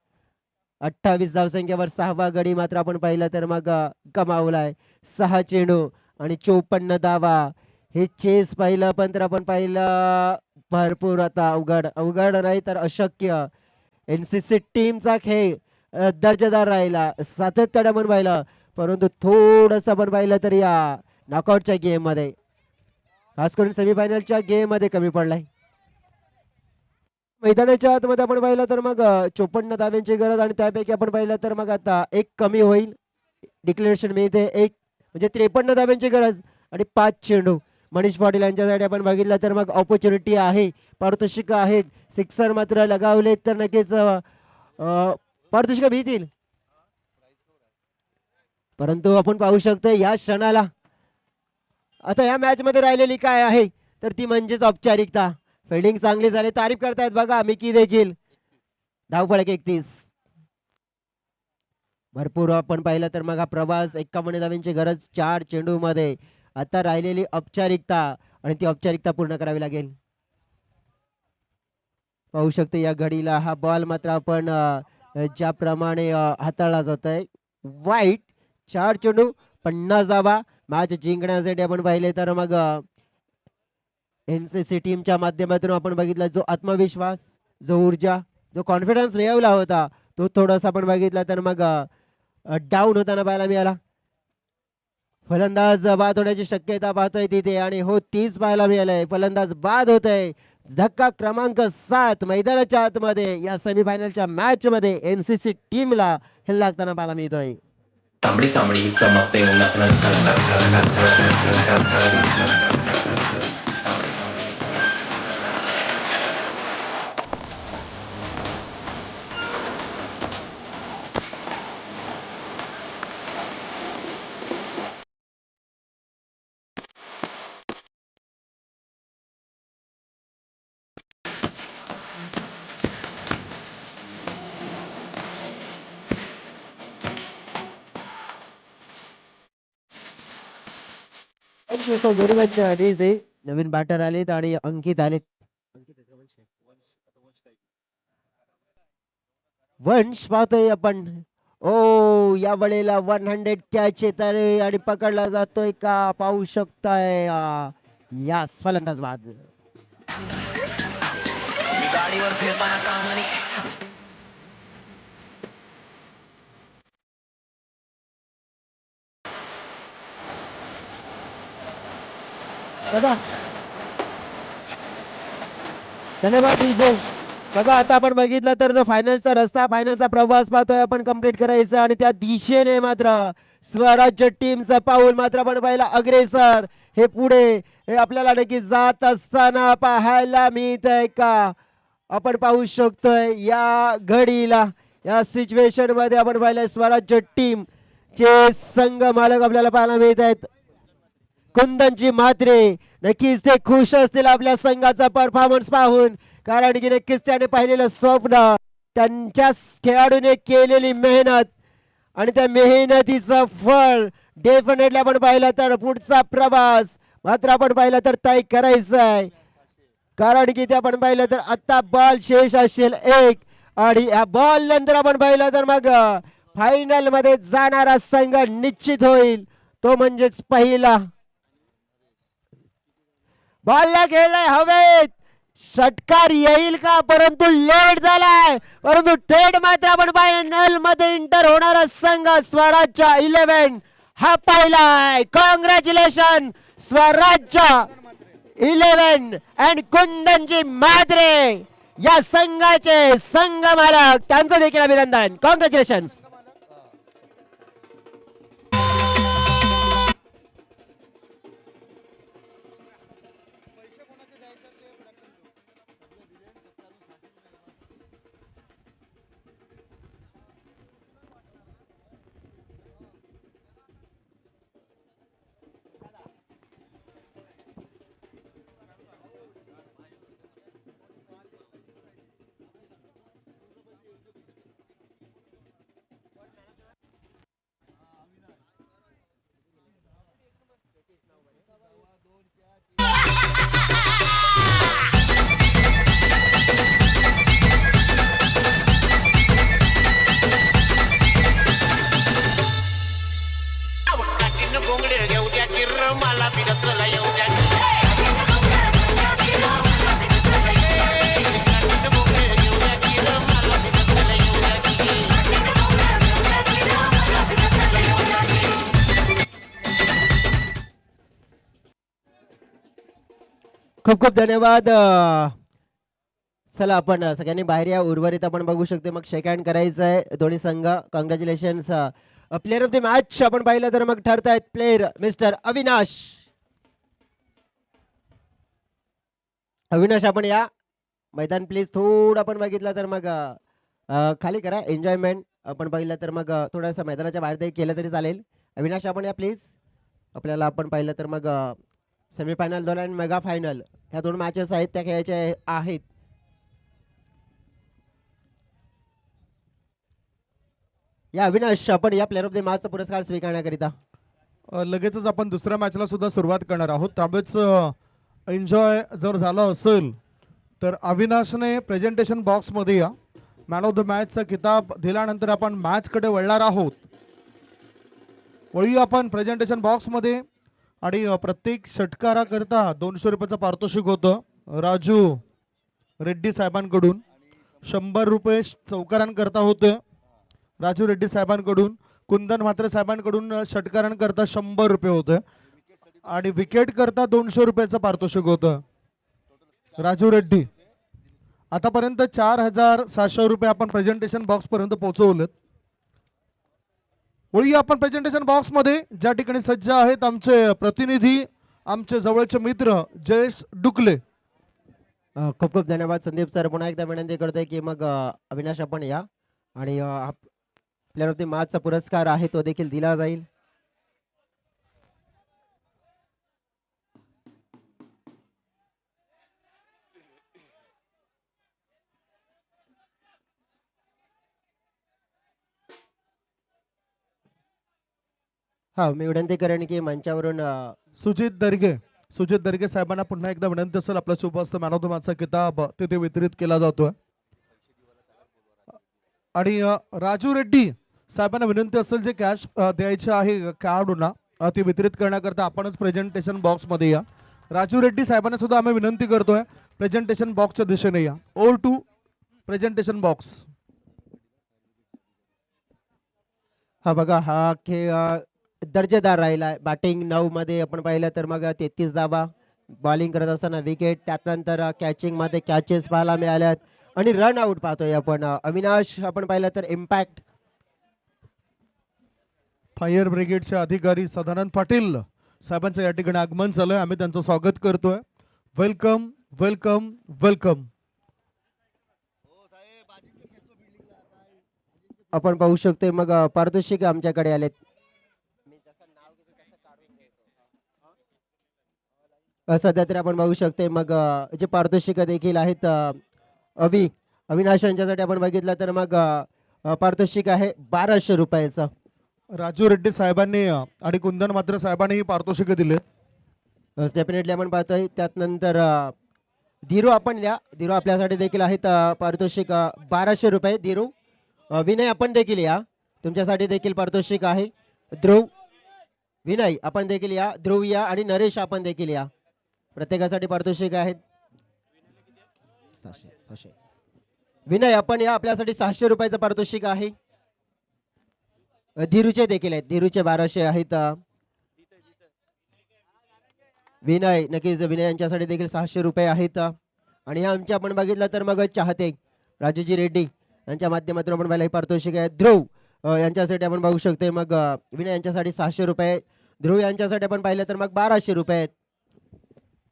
28 धावसंख्येवर 6वा गडी मात्र आपण पाहिलं तर मग कमावलाय. 6 चेंडू आणि 54 धावा. हे चेस पाहिलं पण तर आपण पाहिलं भरपूर आता अवघड अवघड नाही तर अशक्य. NCC टीमचा खेळ दर्जेदार राहिला, सातत्याने आपण पाहिलं, परंतु थोडंसं आपण पाहिलं तर या नॉकआउटच्या गेम मध्ये, खास करून सेमीफायनलच्या गेम मध्ये कमी पडलाय. मैदानाच्या आतमध्ये आपण पाहिलं तर मग 54 धाव्यांची गरज आणि त्यापैकी आपण पाहिलं तर मग आता एक कमी होईल. डिक्लेरेशन मिळते एक म्हणजे 53 धाव्यांची गरज आणि 5 चेंडू. मनीष पाटील यांच्यासाठी आपण बघितलं तर मग ऑपॉर्च्युनिटी आहे, पारितोषिक आहेत. सिक्सर मात्र लगावले तर नक्कीच पारितोषिक मिळतील. परंतु आपण पाहू शकतो या क्षणाला आता या मॅच मध्ये राहिलेली काय आहे तर ती म्हणजेच औपचारिकता. फिल्डिंग चांगली झाली, तारीफ करतायत बघा मिकी देखील. धावफलक 31. भरपूर आपण पाहिलं तर मग हा प्रवास 51 धावांची गरज 4 चेंडू मध्ये. आता राहिलेली औपचारिकता आणि ती औपचारिकता पूर्ण करावी लागेल. पाहू शकतो या घडीला हा बॉल मात्र आपण ज्याप्रमाणे हाताळला जात आहे वाईट. 4 चेंडू 50 धावा. मॅच जिंकण्यासाठी आपण पाहिले तर मग NCC टीमच्या माध्यमातून आपण बघितला जो आत्मविश्वास, जो ऊर्जा, जो कॉन्फिडन्स मिळवला होता तो थोडासा आपण बघितला तर मग डाऊन होताना पाहायला मिळाला. फलंदाज बाद होण्याची शक्यता पाहतोय तिथे आणि हो तीच पाहायला मिळालंय. फलंदाज बाद होत आहे. धक्का क्रमांक 7 मैदानाच्या आतमध्ये या सेमीफायनलच्या मॅच मध्ये NCC टीमला हे लागताना पाहायला मिळतोय.
तांबडी चांबडी चमकते उन्हात.
Thank you so very much DJ. नवीन बॅटर आलेत आणि अंकित आलेत. वंश पाहतोय आपण. ओ या वेळेला 100 कॅच येत आहे आणि पकडला जातोय का पाहू शकताय. या फलंदाज बाद. बघा धन्यवाद डीजे. बघा आता आपण बघितलं तर जो फायनलचा रस्ता, फायनलचा प्रवास पाहतोय आपण कंप्लीट करायचा आणि त्या दिशेने मात्र स्वराज्य टीमचा पाऊल मात्र आपण पाहिला अग्रेसर. हे पुढे हे आपल्याला नक्की जात असताना पाहायला मिळत आहे का आपण पाहू शकतोय या घडीला. या सिच्युएशन मध्ये आपण पाहिलं स्वराज्य टीम चे संघ मालक आपल्याला पाहायला मिळत आहेत. कुंदनजी म्हात्रे नक्कीच ते खुश असतील आपल्या संघाचा परफॉर्मन्स पाहून, कारण की नक्कीच त्याने पाहिलेलं स्वप्न, त्यांच्या खेळाडूने केलेली मेहनत आणि त्या मेहनतीचं फळ डेफिनेटली आपण पाहिलं तर पुढचा प्रवास मात्र आपण पाहिलं तर तय करायचा आहे. कारण की ते आपण पाहिलं तर आता बॉल शेष असेल एक आणि या बॉल नंतर आपण पाहिलं तर मग फायनल मध्ये जाणारा संघ निश्चित होईल, तो म्हणजेच पहिला. बॉलला खेळलाय हवेत, षटकार येईल का, परंतु लेट झालाय, परंतु थेट मात्र आपण फायनल मध्ये इंटर होणारा संघ स्वराज्य 11 हा पाहिलाय. कॉंग्रॅच्युलेशन स्वराज्य 11 अँड कुंदनजी म्हात्रे या संघाचे संघ मालक, त्यांचं देखील अभिनंदन. कॉंग्रॅच्युलेशन. खूप खूप धन्यवाद. चला आपण सगळ्यांनी बाहेर या. उर्वरित आपण बघू शकतो मग शेक हँड करायचं आहे दोन्ही संघ. Congratulations. Player of the match आपण पाहिलं तर मग ठरत आहेत प्लेअर मिस्टर अविनाश. अविनाश आपण या. मैदान प्लीज थोडं आपण बघितलं तर मग खाली करा. एन्जॉयमेंट आपण पाहिलं तर मग थोडंसं मैदानाच्या बाहेर तरी केलं तरी चालेल. अविनाश आपण या प्लीज. आपल्याला आपण पाहिलं तर मग सेमीफायनल 2 आणि मेगा फायनल ह्या 2 मॅचेस आहेत त्या खेळायच्या आहेत. या अविनाश आपण या प्लेअर ऑफ द मॅचचा पुरस्कार स्वीकारण्याकरिता.
लगेचच आपण दुसऱ्या मॅचला सुद्धा सुरुवात करणार आहोत. त्यामुळेच एन्जॉय जर झालं असेल तर अविनाशने प्रेझेंटेशन बॉक्समध्ये या. मॅन ऑफ द मॅचचा किताब दिल्यानंतर आपण मॅचकडे वळणार आहोत. वळूया आपण प्रेझेंटेशन बॉक्समध्ये. आणि प्रत्येक षटकाराकरता 200 रुपयाचं पारितोषिक होतं. राजू रेड्डी साहेबांकडून 100 रुपये चौकारांकरता होतं राजू रेड्डी साहेबांकडून. कुंदन म्हात्रे साहेबांकडून षटकारांकरता 100 रुपये होतं. आणि विकेट करता 200 रुपयाचं पारितोषिक होतं राजू रेड्डी. आतापर्यंत 4700 रुपये आपण प्रेझेंटेशन बॉक्स पर्यंत पोहोचवलेत. वळूया आपण प्रेझेंटेशन बॉक्स मध्ये. ज्या ठिकाणी सज्ज आहेत आमचे प्रतिनिधी, आमचे जवळचे मित्र जयेश डुकले.
खूप खूप धन्यवाद संदीप सर. पुन्हा एकदा विनंती करतोय की मग अविनाश आपण या. आणि प्लेअर ऑफ द मॅचचा पुरस्कार आहे तो देखील दिला जाईल. हा मी विनंती करेन की मंचावरून
सुजित दर्गे साहेबांना पुन्हा एकदा विनंती असेल. आपला सुपरस्टार मॅन ऑफ द मॅचचा किताब तिथे वितरित केला जातोय. आणि राजू रेड्डी साहेबांना विनंती असेल जे कॅश द्यायचे आहे खेळाडूंना ते वितरित करण्याकरता आपणच प्रेझेंटेशन बॉक्समध्ये या. राजू रेड्डी साहेबांना सुद्धा आम्ही विनंती करतोय प्रेझेंटेशन बॉक्सच्या दिशेने या. Over to presentation box.
हा बघा हा खेळ दर्जेदार राहिला आहे. बॅटिंग 9 मध्ये आपण पाहिलं तर मग 33 धावा. बॉलिंग करत असताना विकेट. त्यानंतर कॅचिंग मध्ये कॅचेस पाहायला मिळाल्यात आणि रन आउट पाहतोय आपण. अविनाश आपण पाहिलं तर इम्पॅक्ट.
फायर ब्रिगेडचे अधिकारी सदानंद पाटील साहेबांचं या ठिकाणी आगमन झालंय. आम्ही त्यांचं स्वागत करतोय. Welcome welcome welcome.
आपण पाहू शकतो मग पारितोषिक आमच्याकडे आलेत. सध्या तरी आपण बघू शकतो मग जे पारितोषिक देखील आहेत अविनाश यांच्यासाठी आपण बघितलं तर मग पारितोषिक आहे 1200 रुपयाचं.
राजू रेड्डी साहेबांनी आणि कुंदन म्हात्रे साहेबांनी पारितोषिक दिलेत.
डेफिनेटली आपण पाहतोय. त्यानंतर धीरू आपण या. धीरू आपल्यासाठी देखील आहेत पारितोषिक 1200 रुपये. धीरू विनय आपण देखील या. तुमच्यासाठी देखील पारितोषिक आहे. ध्रुव विनय आपण देखील या. ध्रुव या आणि नरेश आपण देखील या. प्रत्येकासाठी पारितोषिक आहेत 600. विनय आपण या. आपल्यासाठी 600 रुपयाचं पारितोषिक आहे. धीरूचे देखील आहेत. धीरूचे 1200 आहेत. विनय नक्कीच विनय यांच्यासाठी देखील 600 रुपये आहेत. आणि आमच्या आपण बघितलं तर मग चाहते राजूजी रेड्डी यांच्या माध्यमातून आपण पाहिलं पारितोषिक आहे. ध्रुव यांच्यासाठी आपण बघू शकतो मग विनय यांच्यासाठी 600 रुपये. ध्रुव यांच्यासाठी आपण पाहिलं तर मग 1200 रुपये आहेत.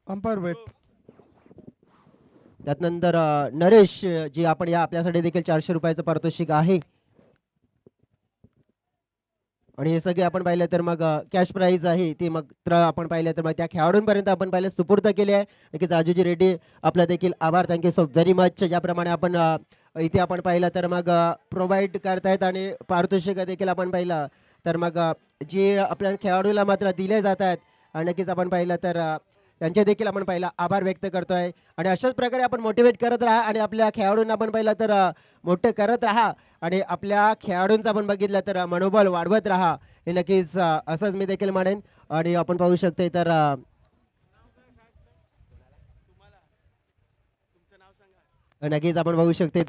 Umpire wait.
त्यानंतर नरेश जी आपण या आपल्यासाठी देखील 400 रुपयाचं पारितोषिक आहे. आणि हे सगळे आपण पाहिलं तर मग कॅश प्राईज आहे ती मग आपण पाहिलं तर मग त्या खेळाडूंपर्यंत आपण पाहिलं सुपूर्द केले आहे. नक्कीच राजूजी रेड्डी आपला देखील आभार. Thank you so very much. ज्याप्रमाणे आपण इथे आपण पाहिलं तर मग प्रोव्हाइड करतायत आणि पारितोषिक देखील आपण पाहिलं तर मग जे आपल्या खेळाडूला मात्र दिले जात आहेत आणि नक्कीच आपण पाहिलं तर त्यांचे देखील आपण पहिला आभार व्यक्त करतोय. आणि अशाच प्रकारे आपण मोटिवेट करत राहा आणि आपल्या खेळाडूंना आपण पाहिलं तर मोठे करत राहा आणि आपल्या खेळाडूंचं आपण बघितलं तर मनोबल वाढवत राहा. हे नक्कीच असंच मी देखील म्हणेन. आणि आपण पाहू शकते तर नक्कीच आपण बघू शकते तर